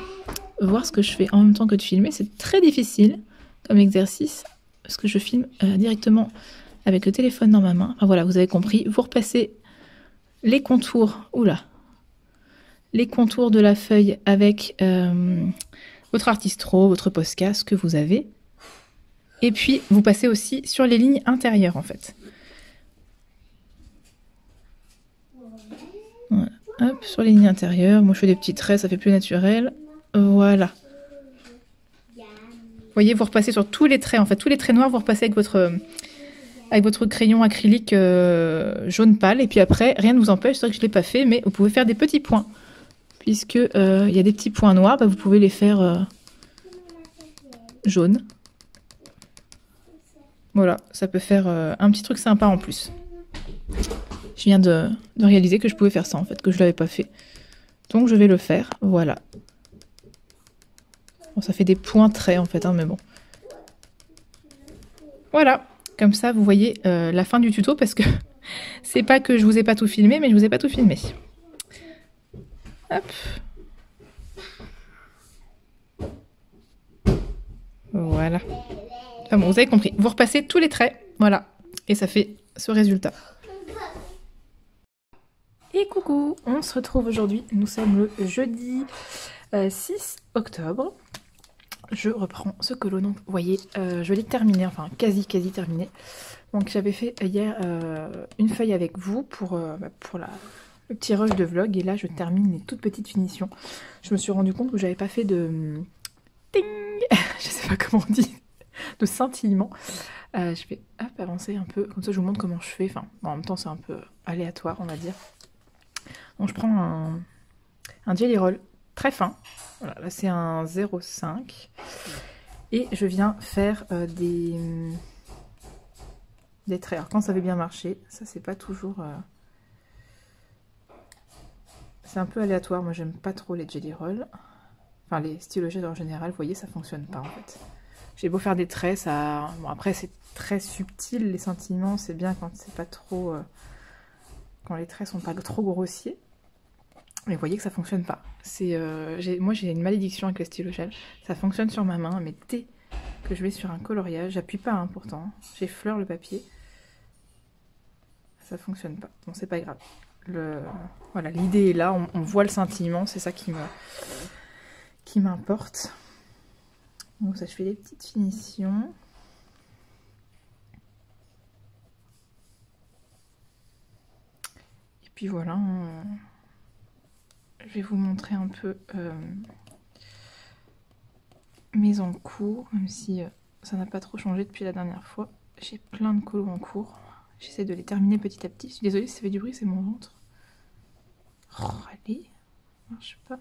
voir ce que je fais en même temps que de filmer. C'est très difficile comme exercice parce que je filme directement avec le téléphone dans ma main. Enfin voilà, vous avez compris. Vous repassez les contours. Oula. Les contours de la feuille avec votre artistro, votre Posca, ce que vous avez. Et puis, vous passez aussi sur les lignes intérieures, en fait. Voilà. Hop, sur les lignes intérieures. Moi, je fais des petits traits, ça fait plus naturel. Voilà. Vous voyez, vous repassez sur tous les traits, en fait. Tous les traits noirs, vous repassez avec votre crayon acrylique jaune pâle. Et puis après, rien ne vous empêche, c'est vrai que je ne l'ai pas fait, mais vous pouvez faire des petits points. Puisque y a des petits points noirs, bah, vous pouvez les faire jaunes. Voilà, ça peut faire un petit truc sympa en plus. Je viens de réaliser que je pouvais faire ça en fait, que je ne l'avais pas fait. Donc je vais le faire, voilà. Bon, ça fait des points traits en fait, hein, mais bon. Voilà, comme ça vous voyez la fin du tuto parce que c'est pas que je vous ai pas tout filmé, mais je vous ai pas tout filmé. Hop. Voilà. Enfin bon, vous avez compris. Vous repassez tous les traits, voilà. Et ça fait ce résultat. Et coucou, on se retrouve aujourd'hui. Nous sommes le jeudi 6 octobre. Je reprends ce colo. Donc, vous voyez, je l'ai terminé, enfin quasi terminé. Donc, j'avais fait hier une feuille avec vous pour le petit rush de vlog. Et là, je termine les toutes petites finitions. Je me suis rendu compte que j'avais pas fait de... Ting. Je sais pas comment on dit. De scintillement. Je vais avancer un peu. Comme ça, je vous montre comment je fais. Enfin, en même temps, c'est un peu aléatoire, on va dire. Donc, je prends un jelly roll très fin. Voilà, là, c'est un 0,5. Et je viens faire des traits. Alors, quand ça avait bien marché, ça, c'est pas toujours... C'est un peu aléatoire. Moi, j'aime pas trop les jelly rolls. Enfin, les stylo-gel en général, vous voyez, ça fonctionne pas, en fait. J'ai beau faire des traits, ça... Bon, après, c'est très subtil, les scintillements. C'est bien quand c'est pas trop... Quand les traits sont pas trop grossiers. Mais vous voyez que ça fonctionne pas. Moi, j'ai une malédiction avec le stylo-gel. Ça fonctionne sur ma main, mais dès que je vais sur un coloriage, j'appuie pas, hein, pourtant. J'effleure le papier. Ça fonctionne pas. Bon, c'est pas grave. Voilà, l'idée est là, on voit le scintillement, c'est ça qui m'importe. Donc ça, je fais des petites finitions. Et puis voilà, je vais vous montrer un peu mes en cours, même si ça n'a pas trop changé depuis la dernière fois. J'ai plein de colos en cours. J'essaie de les terminer petit à petit. Je suis désolée si ça fait du bruit, c'est mon ventre. Oh, allez, ça marche pas.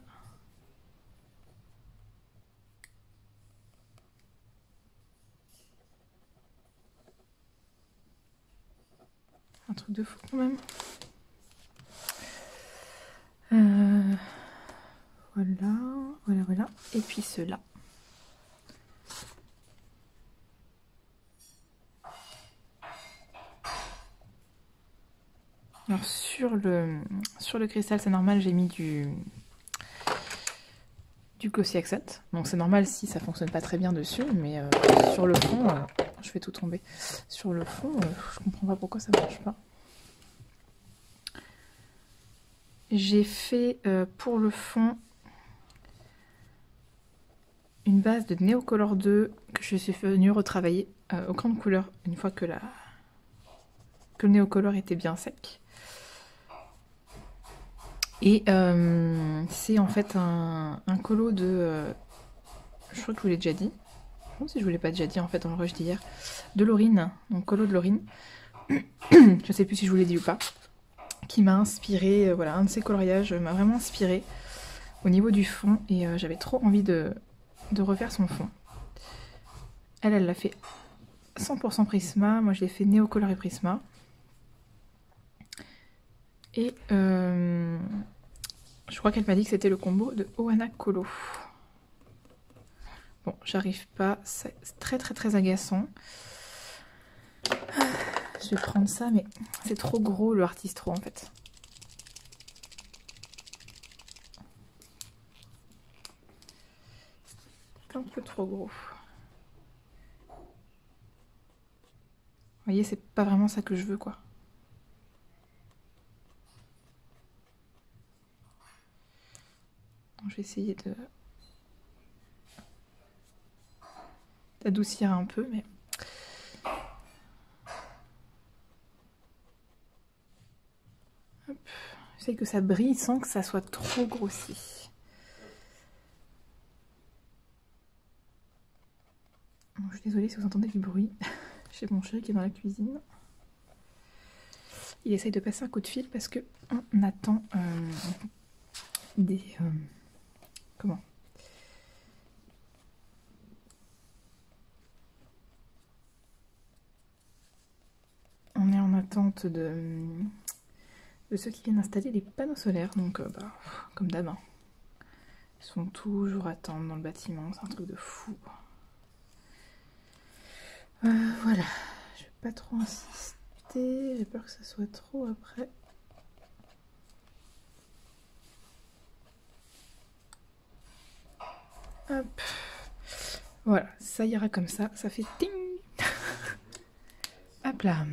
Un truc de fou quand même. Voilà. Et puis ceux-là. Alors sur le cristal, c'est normal, j'ai mis du Glossy Accent. Donc c'est normal si ça fonctionne pas très bien dessus, mais sur le fond, je fais tout tomber. Sur le fond, je comprends pas pourquoi ça marche pas. J'ai fait pour le fond une base de Neocolor 2 que je suis venue retravailler au cran de couleur une fois que le Neocolor était bien sec. Et c'est en fait un colo de... je crois que je vous l'ai déjà dit. Je ne sais si je vous l'ai pas déjà dit en fait dans le rush d'hier. De Laurine, donc colo de Laurine. Je sais plus si je vous l'ai dit ou pas. Qui m'a inspiré, voilà, un de ces coloriages m'a vraiment inspiré au niveau du fond. Et j'avais trop envie de refaire son fond. Elle l'a fait 100% Prisma. Moi je l'ai fait Neocolor et Prisma. Et Je crois qu'elle m'a dit que c'était le combo de Ohana Colo. Bon, j'arrive pas, c'est très très très agaçant. Je vais prendre ça, mais c'est trop gros le Artistro en fait. C'est un peu trop gros. Vous voyez, c'est pas vraiment ça que je veux quoi. Je vais essayer d'adoucir un peu, mais... J'essaie que ça brille sans que ça soit trop grossi. Je suis désolée si vous entendez du bruit. J'ai mon chéri qui est dans la cuisine. Il essaye de passer un coup de fil parce que on attend des... comment ? On est en attente de ceux qui viennent installer les panneaux solaires, donc comme d'hab, hein. Ils sont toujours à attendre dans le bâtiment, c'est un truc de fou. Voilà, je vais pas trop insister, j'ai peur que ça soit trop après. Hop, voilà, ça ira comme ça fait ting. Hop là.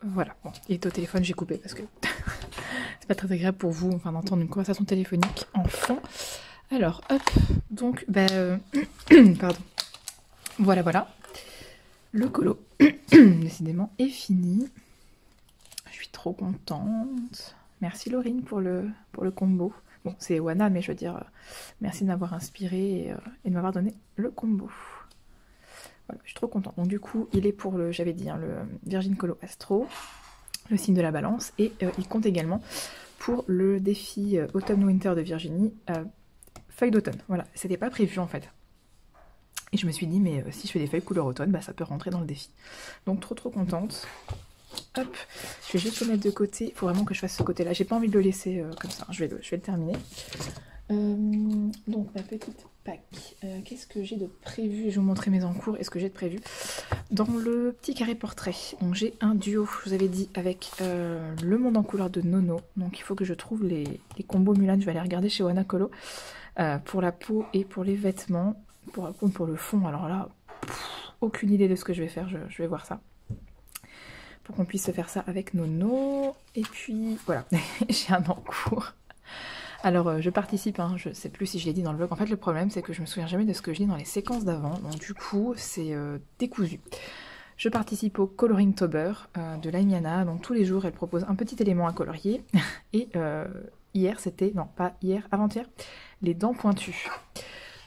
Voilà, bon, il est au téléphone, j'ai coupé parce que c'est pas très agréable pour vous enfin, d'entendre une conversation téléphonique en fond. Alors, hop, donc, pardon. Voilà. Le colo, décidément, est fini. Je suis trop contente. Merci Laurine pour le combo. Bon, c'est Ohana, mais je veux dire, merci de m'avoir inspiré et de m'avoir donné le combo. Voilà, je suis trop contente. Donc du coup, il est pour le, j'avais dit, hein, le Virgin Colo Astro, le signe de la balance, et il compte également pour le défi Autumn-Winter de Virginie, feuille d'automne. Voilà, c'était pas prévu en fait. Et je me suis dit, mais si je fais des feuilles couleur automne, ça peut rentrer dans le défi. Donc trop contente. Hop, je vais juste le mettre de côté. Il faut vraiment que je fasse ce côté-là. J'ai pas envie de le laisser comme ça. Je vais le terminer. Donc ma petite pack. Qu'est-ce que j'ai de prévu? Je vais vous montrer mes encours et ce que j'ai de prévu. Dans le petit carré portrait, donc j'ai un duo, je vous avais dit, avec le monde en couleur de Nono. Donc il faut que je trouve les combos Mulan. Je vais aller regarder chez Ohana Colo pour la peau et pour les vêtements. Pour le fond, alors là, aucune idée de ce que je vais faire. Je vais voir ça. Pour qu'on puisse se faire ça avec Nono. Et puis voilà, j'ai un encours. Alors je participe, hein, je sais plus si je l'ai dit dans le vlog. En fait le problème c'est que je me souviens jamais de ce que je dis dans les séquences d'avant. Donc du coup c'est décousu. Je participe au Coloringtober de Laimiana. Donc tous les jours elle propose un petit élément à colorier. Et hier c'était, non pas hier, avant-hier, les dents pointues.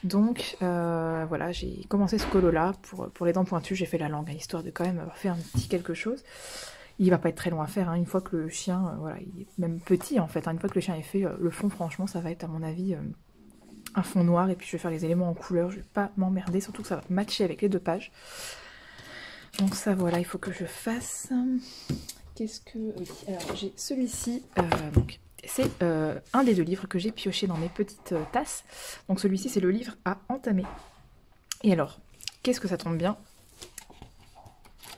Donc voilà, j'ai commencé ce colo là pour les dents pointues. J'ai fait la langue, hein, histoire de quand même avoir fait un petit quelque chose. Il va pas être très long à faire, hein. Une fois que le chien, voilà, il est même petit en fait, hein. Une fois que le chien est fait, le fond franchement ça va être à mon avis un fond noir et puis je vais faire les éléments en couleur, je vais pas m'emmerder, surtout que ça va matcher avec les 2 pages. Donc ça voilà, il faut que je fasse. Qu'est-ce que... Oui, alors j'ai celui-ci, donc c'est un des 2 livres que j'ai pioché dans mes petites tasses. Donc celui-ci c'est le livre à entamer. Et alors, qu'est-ce que ça tombe bien?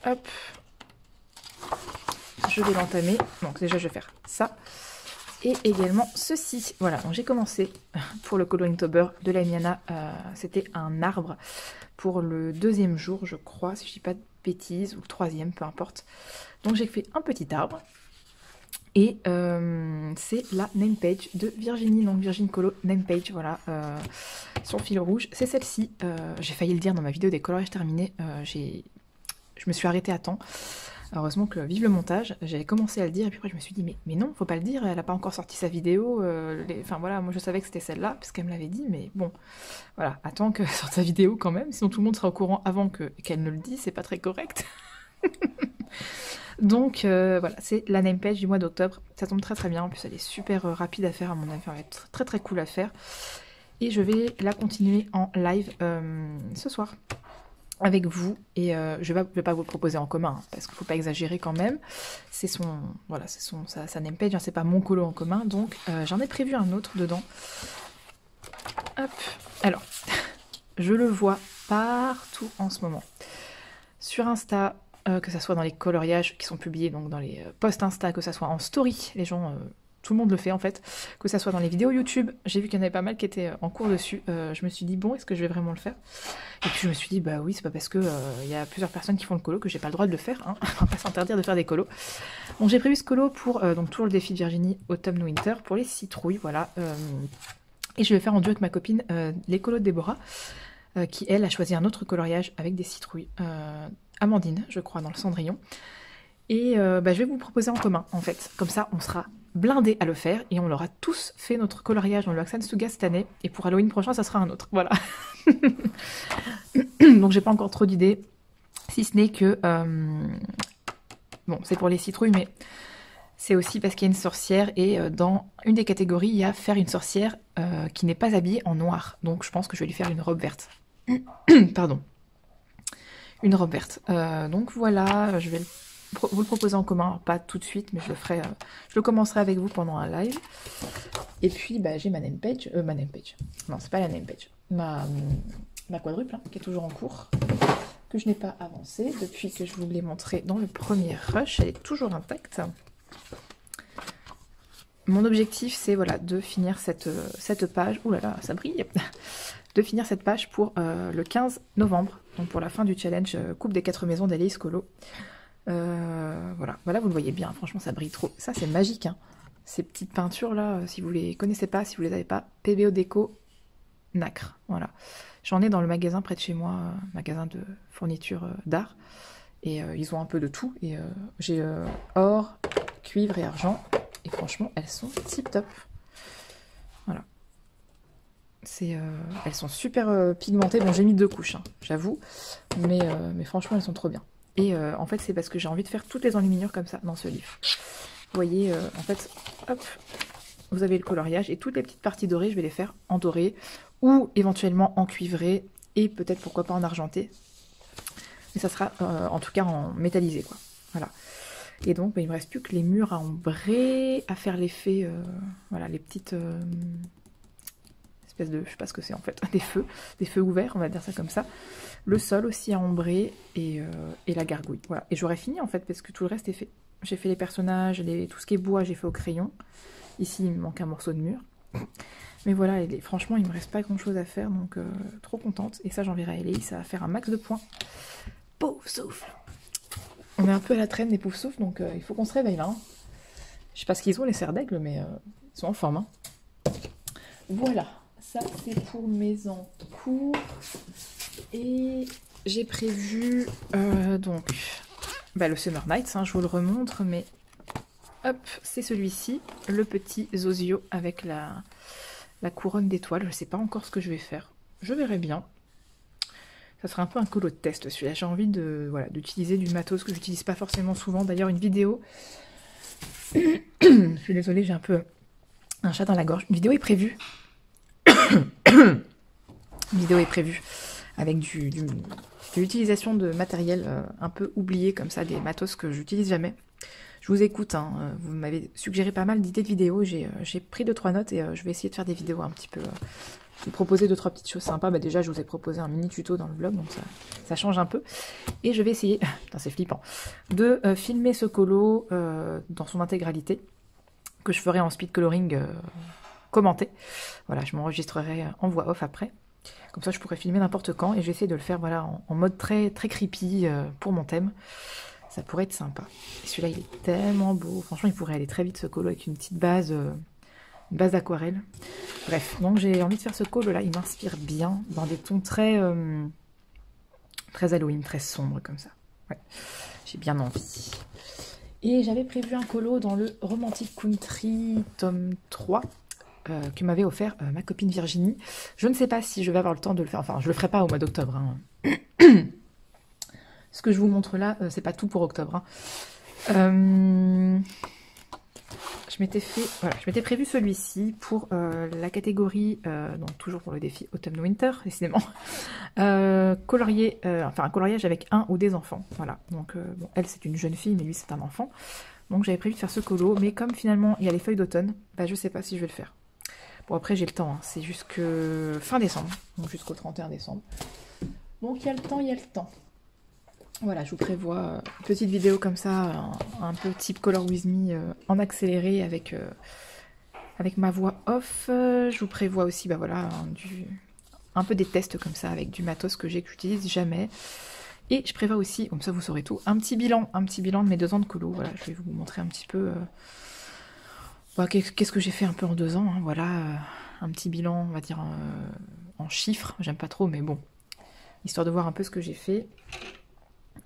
Hop, je vais l'entamer. Donc déjà je vais faire ça. Et également ceci. Voilà, donc j'ai commencé pour le Coloringtober de Laimiana. C'était un arbre pour le 2e jour, je crois, si je dis pas de bêtises, ou le 3e, peu importe. Donc j'ai fait un petit arbre. Et c'est la name page de Virginie, donc Virgin Colo name page, voilà, son fil rouge, c'est celle-ci. J'ai failli le dire dans ma vidéo des coloriages terminés, je me suis arrêtée à temps. Heureusement que vive le montage, j'avais commencé à le dire et puis après je me suis dit mais non, faut pas le dire, elle a pas encore sorti sa vidéo, enfin voilà, moi je savais que c'était celle-là parce qu'elle me l'avait dit, mais bon, voilà, attends qu'elle sorte sa vidéo quand même, sinon tout le monde sera au courant avant qu'elle ne le dise, c'est pas très correct. Donc voilà, c'est la name page du mois d'octobre, ça tombe très bien, en plus elle est super rapide à faire à mon avis, elle va être très cool à faire. Et je vais la continuer en live ce soir. avec vous et je vais pas vous le proposer en commun hein, parce qu'il faut pas exagérer quand même. C'est son voilà, c'est sa name page, hein, c'est pas mon colo en commun, donc j'en ai prévu un autre dedans. Hop. Alors, je le vois partout en ce moment. Sur Insta, que ça soit dans les coloriages qui sont publiés donc dans les posts Insta, que ça soit en story, les gens tout le monde le fait en fait, que ça soit dans les vidéos YouTube, j'ai vu qu'il y en avait pas mal qui étaient en cours dessus, je me suis dit bon, est-ce que je vais vraiment le faire? Et puis je me suis dit bah oui, c'est pas parce que il y a plusieurs personnes qui font le colo que j'ai pas le droit de le faire, hein. On va pas s'interdire de faire des colos. Donc j'ai prévu ce colo pour donc toujours le défi de Virginie automne-winter pour les citrouilles, voilà. Et je vais faire en duo avec ma copine les colos de Déborah, qui elle a choisi un autre coloriage avec des citrouilles, Amandine je crois dans le Cendrillon. Et je vais vous proposer en commun en fait, comme ça on sera blindés à le faire et on aura tous fait notre coloriage dans le Waxan Suga cette année et pour Halloween prochain ça sera un autre, voilà. Donc j'ai pas encore trop d'idées, si ce n'est que bon c'est pour les citrouilles mais c'est aussi parce qu'il y a une sorcière et dans une des catégories il y a faire une sorcière qui n'est pas habillée en noir, donc je pense que je vais lui faire une robe verte. Pardon, une robe verte, donc voilà, je vais vous le proposer en commun, alors pas tout de suite, mais je le ferai, je le commencerai avec vous pendant un live. Et puis j'ai ma name page, non c'est pas la name page, ma quadruple hein, qui est toujours en cours, que je n'ai pas avancé depuis que je vous l'ai montré dans le premier rush, elle est toujours intacte. Mon objectif c'est voilà de finir cette page, ouh là là ça brille, de finir cette page pour le 15 novembre, donc pour la fin du challenge Coupe des 4 maisons d'Alice Colo. Voilà, vous le voyez bien, franchement ça brille trop, ça c'est magique hein. Ces petites peintures là, si vous les connaissez pas, si vous les avez pas, PBO Déco Nacre, voilà. J'en ai dans le magasin près de chez moi, magasin de fourniture d'art, et ils ont un peu de tout, et j'ai or, cuivre et argent, et franchement elles sont tip top, voilà. Elles sont super pigmentées, bon j'ai mis 2 couches, hein, j'avoue, mais franchement elles sont trop bien. Et en fait, c'est parce que j'ai envie de faire toutes les enluminures comme ça dans ce livre. Vous voyez, en fait, hop, vous avez le coloriage et toutes les petites parties dorées, je vais les faire en doré ou éventuellement en cuivré et peut-être pourquoi pas en argenté. Mais ça sera en tout cas en métallisé, quoi. Voilà. Et donc, il me reste plus que les murs à ombrer, à faire l'effet, voilà, les petites espèces de, je sais pas ce que c'est en fait, des feux ouverts, on va dire ça comme ça. Le sol aussi à ombrer et la gargouille. Voilà. Et j'aurais fini en fait parce que tout le reste est fait. J'ai fait les personnages, tout ce qui est bois, j'ai fait au crayon. Ici, il me manque un morceau de mur. Mais voilà, franchement, il me reste pas grand chose à faire, donc trop contente. Et ça, j'enverrai à Ellie, ça va faire un max de points. Pouf souffle. On est un peu à la traîne des pouf souffles, donc il faut qu'on se réveille là. Hein. Je sais pas ce qu'ils ont, les cerfs d'aigle, mais ils sont en forme. Hein. Voilà, ça c'est pour mes en cours. Et j'ai prévu donc le Summer Nights, hein, je vous le remontre, mais hop, c'est celui-ci, le petit Zozio avec la couronne d'étoiles. Je ne sais pas encore ce que je vais faire, je verrai bien. Ça sera un peu un colo de test celui-là. J'ai envie d'utiliser du matos que j'utilise pas forcément souvent. D'ailleurs, une vidéo, je suis désolée, j'ai un peu un chat dans la gorge. Une vidéo est prévue. Une vidéo est prévue avec de l'utilisation de matériel un peu oublié comme ça, des matos que j'utilise jamais. Je vous écoute, hein, vous m'avez suggéré pas mal d'idées de vidéos, j'ai pris 2-3 notes et je vais essayer de faire des vidéos un petit peu, vous proposer 2-3 petites choses sympas. Déjà je vous ai proposé un mini tuto dans le vlog, donc ça change un peu. Et je vais essayer, putain c'est flippant, de filmer ce colo dans son intégralité, que je ferai en speed coloring commenté. Voilà, je m'enregistrerai en voix off après. Comme ça, je pourrais filmer n'importe quand et j'essaie de le faire voilà, en mode très, très creepy pour mon thème. Ça pourrait être sympa. Et celui-là, il est tellement beau. Franchement, il pourrait aller très vite ce colo avec une petite base d'aquarelle. Bref, donc j'ai envie de faire ce colo-là. Il m'inspire bien dans des tons très, très Halloween, très sombres comme ça. Ouais, j'ai bien envie. Et j'avais prévu un colo dans le Romantic Country tome 3. Que m'avait offert ma copine Virginie. Je ne sais pas si je vais avoir le temps de le faire. Enfin, je le ferai pas au mois d'octobre. Hein. Ce que je vous montre là, c'est pas tout pour octobre. Hein. Je je m'étais prévu celui-ci pour la catégorie, donc toujours pour le défi Autumn-Winter, décidément, enfin un coloriage avec un ou des enfants, voilà. Donc bon, elle c'est une jeune fille, mais lui c'est un enfant. Donc j'avais prévu de faire ce colo, mais comme finalement il y a les feuilles d'automne, bah, je sais pas si je vais le faire. Bon après j'ai le temps, hein, c'est jusque fin décembre, donc jusqu'au 31 décembre. Donc il y a le temps, il y a le temps. Voilà, je vous prévois une petite vidéo comme ça, un peu type Color With Me en accéléré avec ma voix off. Je vous prévois aussi bah voilà, un peu des tests comme ça avec du matos que j'utilise jamais. Et je prévois aussi, comme ça vous saurez tout, un petit bilan de mes 2 ans de colo. Voilà, je vais vous montrer un petit peu qu'est-ce que j'ai fait un peu en 2 ans. Hein, voilà, un petit bilan, on va dire en chiffres. J'aime pas trop, mais bon, histoire de voir un peu ce que j'ai fait.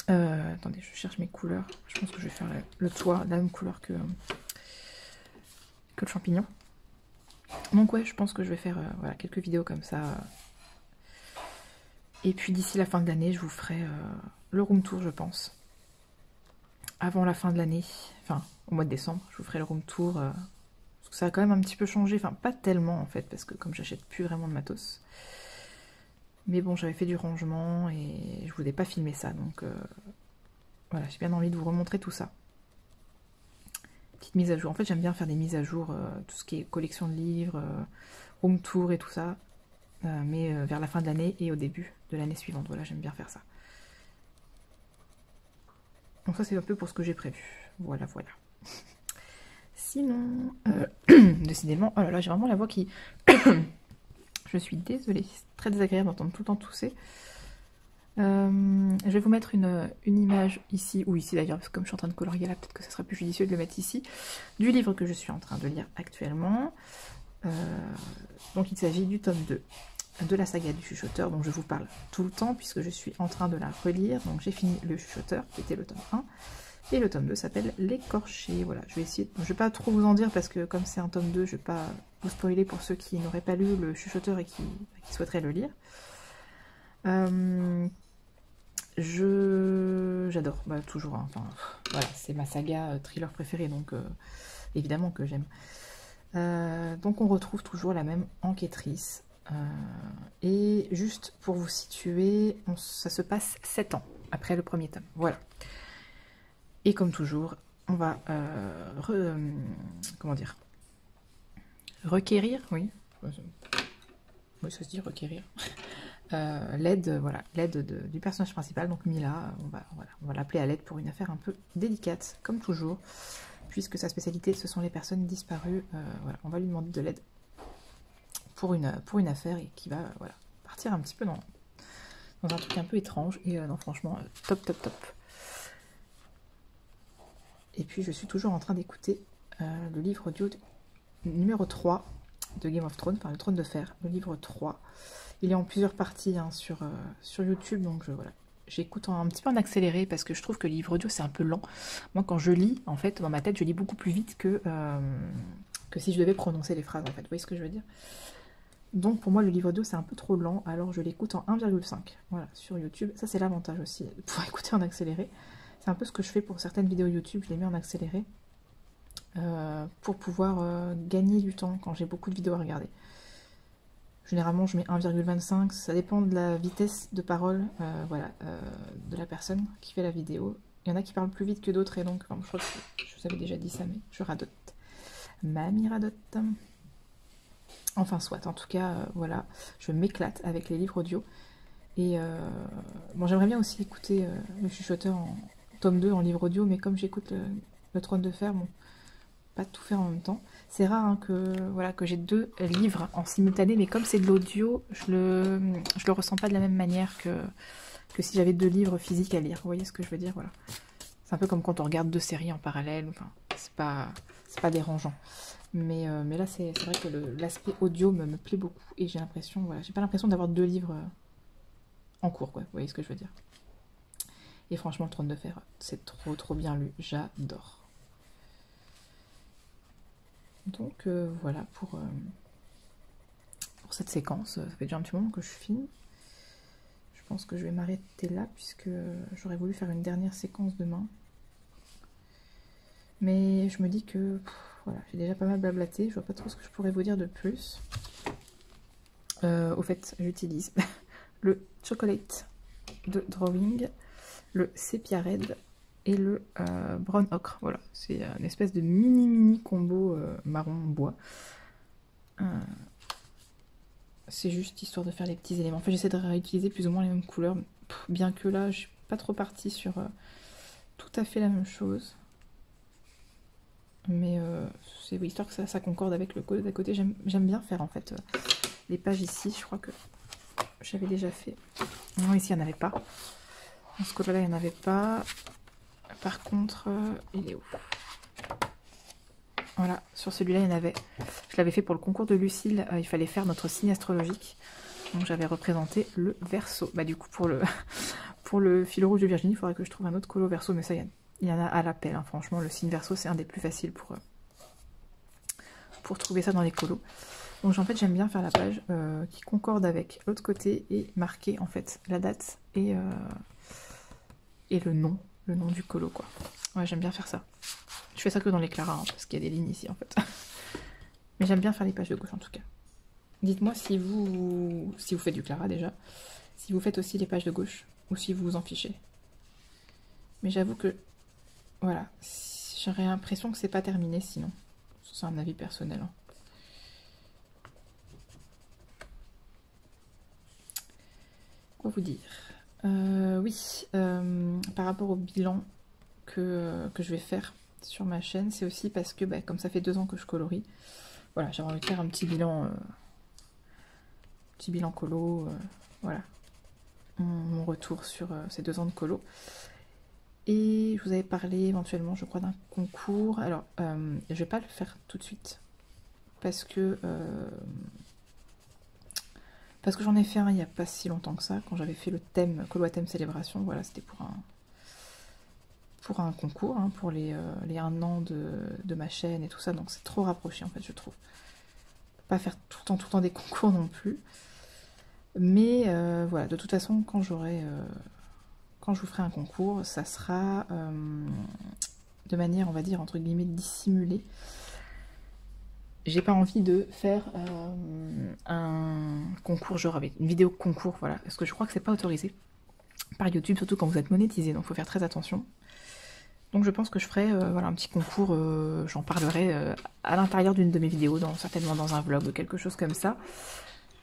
Attendez, je cherche mes couleurs. Je pense que je vais faire le toit, la même couleur que le champignon. Donc ouais, je pense que je vais faire voilà, quelques vidéos comme ça. Et puis d'ici la fin de l'année, je vous ferai le room tour, je pense. Avant la fin de l'année, enfin au mois de décembre, je vous ferai le room tour. Parce que ça a quand même un petit peu changé. Enfin, pas tellement en fait, parce que comme j'achète plus vraiment de matos. Mais bon, j'avais fait du rangement et je voulais pas filmer ça, donc voilà, j'ai bien envie de vous remontrer tout ça. Petite mise à jour. En fait, j'aime bien faire des mises à jour, tout ce qui est collection de livres, room tour et tout ça, mais vers la fin de l'année et au début de l'année suivante. Voilà, j'aime bien faire ça. Donc ça, c'est un peu pour ce que j'ai prévu. Voilà, voilà. Sinon, décidément, oh là là, j'ai vraiment la voix qui... Je suis désolée, c'est très désagréable d'entendre tout le temps tousser. Je vais vous mettre une image ici, ou ici d'ailleurs, parce que comme je suis en train de colorier là, peut-être que ce sera plus judicieux de le mettre ici, du livre que je suis en train de lire actuellement. Donc il s'agit du tome 2 de la saga du chuchoteur, dont je vous parle tout le temps, puisque je suis en train de la relire. Donc j'ai fini le chuchoteur, qui était le tome 1, et le tome 2 s'appelle l'écorché. Voilà, je vais essayer, je vais pas trop vous en dire, parce que comme c'est un tome 2, je vais pas vous spoiler pour ceux qui n'auraient pas lu le chuchoteur et qui souhaiteraient le lire. J'adore, bah, toujours, hein. Enfin, voilà, c'est ma saga thriller préférée, donc évidemment que j'aime. Donc on retrouve toujours la même enquêtrice, et juste pour vous situer, ça se passe 7 ans après le premier tome, voilà. Et comme toujours, on va comment dire, requérir, oui, ça se dit requérir. L'aide, voilà, l'aide du personnage principal, donc Mila, on va l'appeler à l'aide pour une affaire un peu délicate, comme toujours, puisque sa spécialité, ce sont les personnes disparues. Voilà, on va lui demander de l'aide pour une affaire et qui va voilà, partir un petit peu dans un truc un peu étrange, et non, franchement, top, top, top. Et puis, je suis toujours en train d'écouter le livre audio numéro 3 de Game of Thrones, enfin le Trône de Fer, le livre 3. Il est en plusieurs parties hein, sur YouTube, donc voilà. J'écoute un petit peu en accéléré parce que je trouve que le livre audio c'est un peu lent. Moi quand je lis, en fait, dans ma tête, je lis beaucoup plus vite que si je devais prononcer les phrases, en fait. Vous voyez ce que je veux dire? Donc pour moi, le livre audio c'est un peu trop lent, alors je l'écoute en 1,5. Voilà, sur YouTube. Ça c'est l'avantage aussi, de pouvoir écouter en accéléré. C'est un peu ce que je fais pour certaines vidéos YouTube, je les mets en accéléré. Pour pouvoir gagner du temps quand j'ai beaucoup de vidéos à regarder. Généralement, je mets 1,25, ça dépend de la vitesse de parole voilà, de la personne qui fait la vidéo. Il y en a qui parlent plus vite que d'autres, et donc, je crois que je vous avais déjà dit ça, mais je radote. Mamie radote. Enfin, soit, en tout cas, voilà, je m'éclate avec les livres audio. Et bon, j'aimerais bien aussi écouter le chuchoteur en tome 2 en livre audio, mais comme j'écoute le Trône de Fer, bon, pas tout faire en même temps. C'est rare hein, que j'ai 2 livres en simultané, mais comme c'est de l'audio, je le ressens pas de la même manière que si j'avais 2 livres physiques à lire. Vous voyez ce que je veux dire? Voilà. C'est un peu comme quand on regarde 2 séries en parallèle. Enfin, c'est pas dérangeant. Mais là, c'est vrai que l'aspect audio me plaît beaucoup, et j'ai l'impression, voilà, j'ai pas l'impression d'avoir 2 livres en cours, quoi. Vous voyez ce que je veux dire? Et franchement, le Trône de Fer, c'est trop bien lu. J'adore. Donc voilà pour cette séquence. Ça fait déjà un petit moment que je filme. Je pense que je vais m'arrêter là, puisque j'aurais voulu faire une dernière séquence demain. Mais je me dis que voilà, j'ai déjà pas mal blablaté. Je vois pas trop ce que je pourrais vous dire de plus. Au fait, j'utilise le Chocolate de Drawing, le Sepia Red et le Brown Ocre. Voilà, c'est une espèce de mini combo marron bois. C'est juste histoire de faire les petits éléments. En fait, j'essaie de réutiliser plus ou moins les mêmes couleurs, bien que là, je suis pas trop partie sur tout à fait la même chose. Mais c'est histoire que ça concorde avec le colo d'à côté. J'aime bien faire en fait les pages ici. Je crois que j'avais déjà fait. Non, ici, il n'y en avait pas. Dans ce colo-là, il n'y en avait pas. Par contre, il est où? Voilà, sur celui-là, il y en avait. Je l'avais fait pour le concours de Lucille. Il fallait faire notre signe astrologique. Donc, j'avais représenté le Verseau. Bah, du coup, pour le fil rouge de Virginie, il faudrait que je trouve un autre colo Verseau. Mais ça, il y en a à l'appel. Hein. Franchement, le signe Verseau, c'est un des plus faciles pour trouver ça dans les colos. Donc, en fait, j'aime bien faire la page qui concorde avec l'autre côté et marquer, en fait, la date et le nom du colo, quoi. Ouais, j'aime bien faire ça. Je fais ça que dans les claras, hein, parce qu'il y a des lignes ici, en fait. Mais j'aime bien faire les pages de gauche, en tout cas. Dites-moi si vous faites du clara, déjà. Si vous faites aussi les pages de gauche, ou si vous vous en fichez. Mais j'avoue que, voilà, j'aurais l'impression que c'est pas terminé, sinon. C'est un avis personnel. Hein. Quoi vous dire? Oui, par rapport au bilan que je vais faire sur ma chaîne, c'est aussi parce que bah, comme ça fait 2 ans que je colorie, voilà, j'avais envie de faire un petit bilan colo, voilà, mon retour sur ces 2 ans de colo. Et je vous avais parlé éventuellement, je crois, d'un concours. Alors, je vais pas le faire tout de suite parce que j'en ai fait un il n'y a pas si longtemps que ça, quand j'avais fait le thème, colo à thème célébration. Voilà, c'était pour un concours, hein, pour les 1 an de ma chaîne et tout ça, donc c'est trop rapproché en fait, je trouve. Pas faire tout le temps des concours non plus. Mais voilà, de toute façon, quand je vous ferai un concours, ça sera de manière, on va dire, entre guillemets, dissimulée. J'ai pas envie de faire un concours genre avec une vidéo concours, voilà, parce que je crois que c'est pas autorisé par YouTube, surtout quand vous êtes monétisé, donc il faut faire très attention. Donc je pense que je ferai voilà, un petit concours, j'en parlerai à l'intérieur d'une de mes vidéos, certainement dans un vlog, quelque chose comme ça.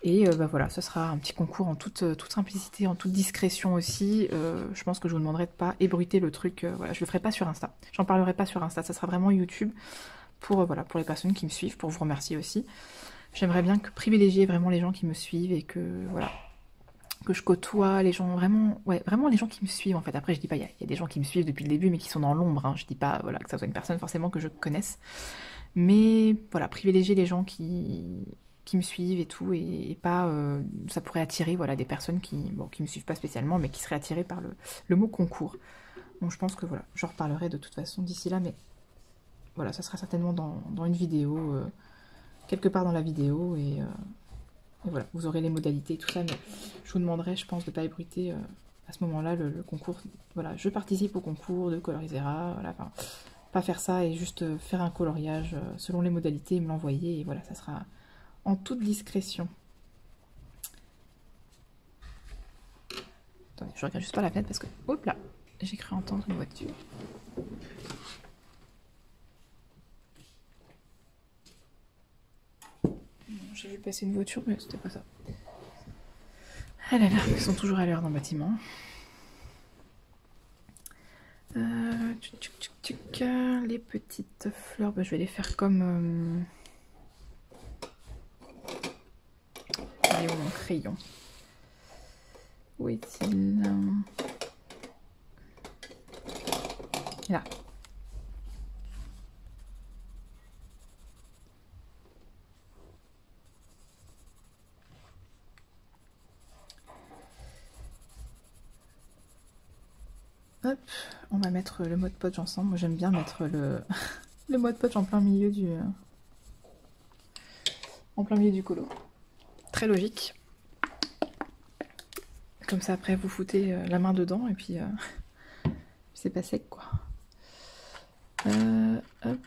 Et bah voilà, ce sera un petit concours en toute simplicité, en toute discrétion aussi. Je pense que je vous demanderai de pas ébruiter le truc, voilà, je le ferai pas sur Insta. J'en parlerai pas sur Insta, ça sera vraiment YouTube pour, voilà, pour les personnes qui me suivent, pour vous remercier aussi. J'aimerais bien privilégier vraiment les gens qui me suivent et que, voilà, que je côtoie les gens vraiment, ouais, vraiment les gens qui me suivent en fait. Après je dis pas, il y a des gens qui me suivent depuis le début mais qui sont dans l'ombre, hein. Je dis pas voilà, que ça soit une personne forcément que je connaisse, mais voilà, privilégier les gens qui me suivent et tout, et pas, ça pourrait attirer voilà, des personnes qui me suivent pas spécialement mais qui seraient attirées par le mot concours. Donc je pense que voilà, j'en reparlerai de toute façon d'ici là, mais voilà, ça sera certainement dans une vidéo, quelque part dans la vidéo, et voilà, vous aurez les modalités et tout ça, mais je vous demanderai, je pense, de ne pas ébruiter à ce moment-là le concours. Voilà, je participe au concours de Colorisera, voilà, enfin, pas faire ça et juste faire un coloriage selon les modalités et me l'envoyer, et voilà, ça sera en toute discrétion. Attendez, je regarde juste par la fenêtre parce que, hop là, j'ai cru entendre une voiture. J'ai vu passer une voiture, mais c'était pas ça. Ah là là, ils sont toujours à l'heure dans le bâtiment. Les petites fleurs, bah, je vais les faire comme... Il est où mon crayon? Où est-il? Là. Hop, on va mettre le mode podge ensemble. Moi j'aime bien mettre le mode podge en plein milieu du colo. Très logique. Comme ça après vous foutez la main dedans et puis c'est pas sec quoi. Hop.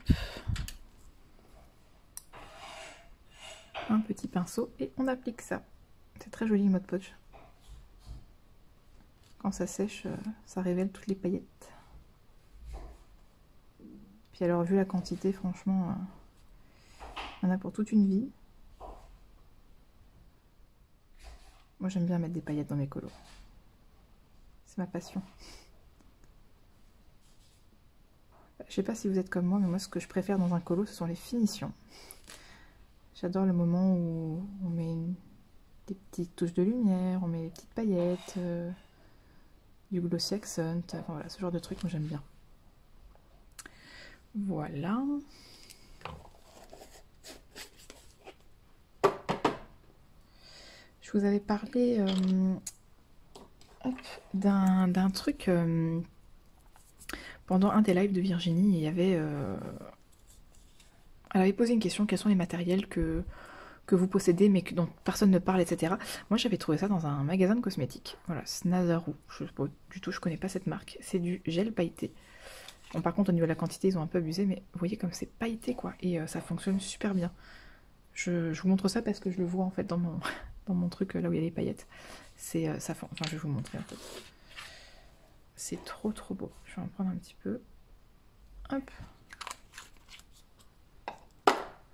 pinceau et on applique ça. C'est très joli le Mod Podge. Quand ça sèche, ça révèle toutes les paillettes. Puis alors, vu la quantité, franchement, il y en a pour toute une vie. Moi, j'aime bien mettre des paillettes dans mes colos. C'est ma passion. Je sais pas si vous êtes comme moi, mais moi, ce que je préfère dans un colo, ce sont les finitions. J'adore le moment où on met des petites touches de lumière, on met des petites paillettes, du glossy accent, enfin voilà, ce genre de truc, moi j'aime bien. Voilà. Je vous avais parlé d'un truc pendant un des lives de Virginie. Il y avait, elle avait posé une question, quels sont les matériels que vous possédez mais dont personne ne parle, etc. Moi j'avais trouvé ça dans un magasin de cosmétiques. Voilà, Snazaroo. Je sais pas du tout, je connais pas cette marque. C'est du gel pailleté. Bon, par contre au niveau de la quantité ils ont un peu abusé, mais vous voyez comme c'est pailleté quoi. Et ça fonctionne super bien. Je vous montre ça parce que je le vois en fait dans mon truc là où il y a les paillettes. C'est enfin je vais vous montrer en fait. C'est trop beau. Je vais en prendre un petit peu. Hop.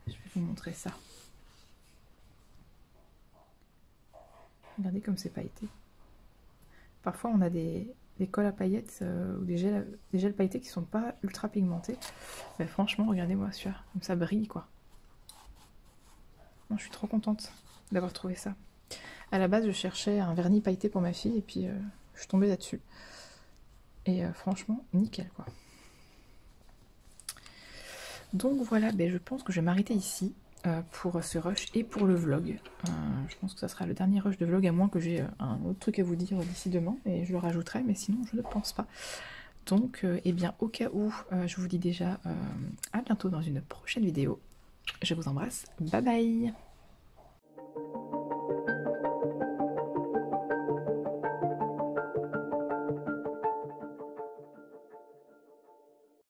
Je vais vous montrer ça. Regardez comme c'est pailleté. Parfois on a des colles à paillettes ou des gels pailletés qui sont pas ultra pigmentés. Mais franchement, regardez-moi celui-là, comme ça brille quoi. Non, je suis trop contente d'avoir trouvé ça. À la base, je cherchais un vernis pailleté pour ma fille et puis je suis tombée là-dessus. Et franchement, nickel quoi. Donc voilà, ben, je pense que je vais m'arrêter ici pour ce rush et pour le vlog. Je pense que ça sera le dernier rush de vlog, à moins que j'ai un autre truc à vous dire d'ici demain, et je le rajouterai, mais sinon je ne pense pas. Donc, eh bien, au cas où, je vous dis déjà à bientôt dans une prochaine vidéo. Je vous embrasse, bye bye!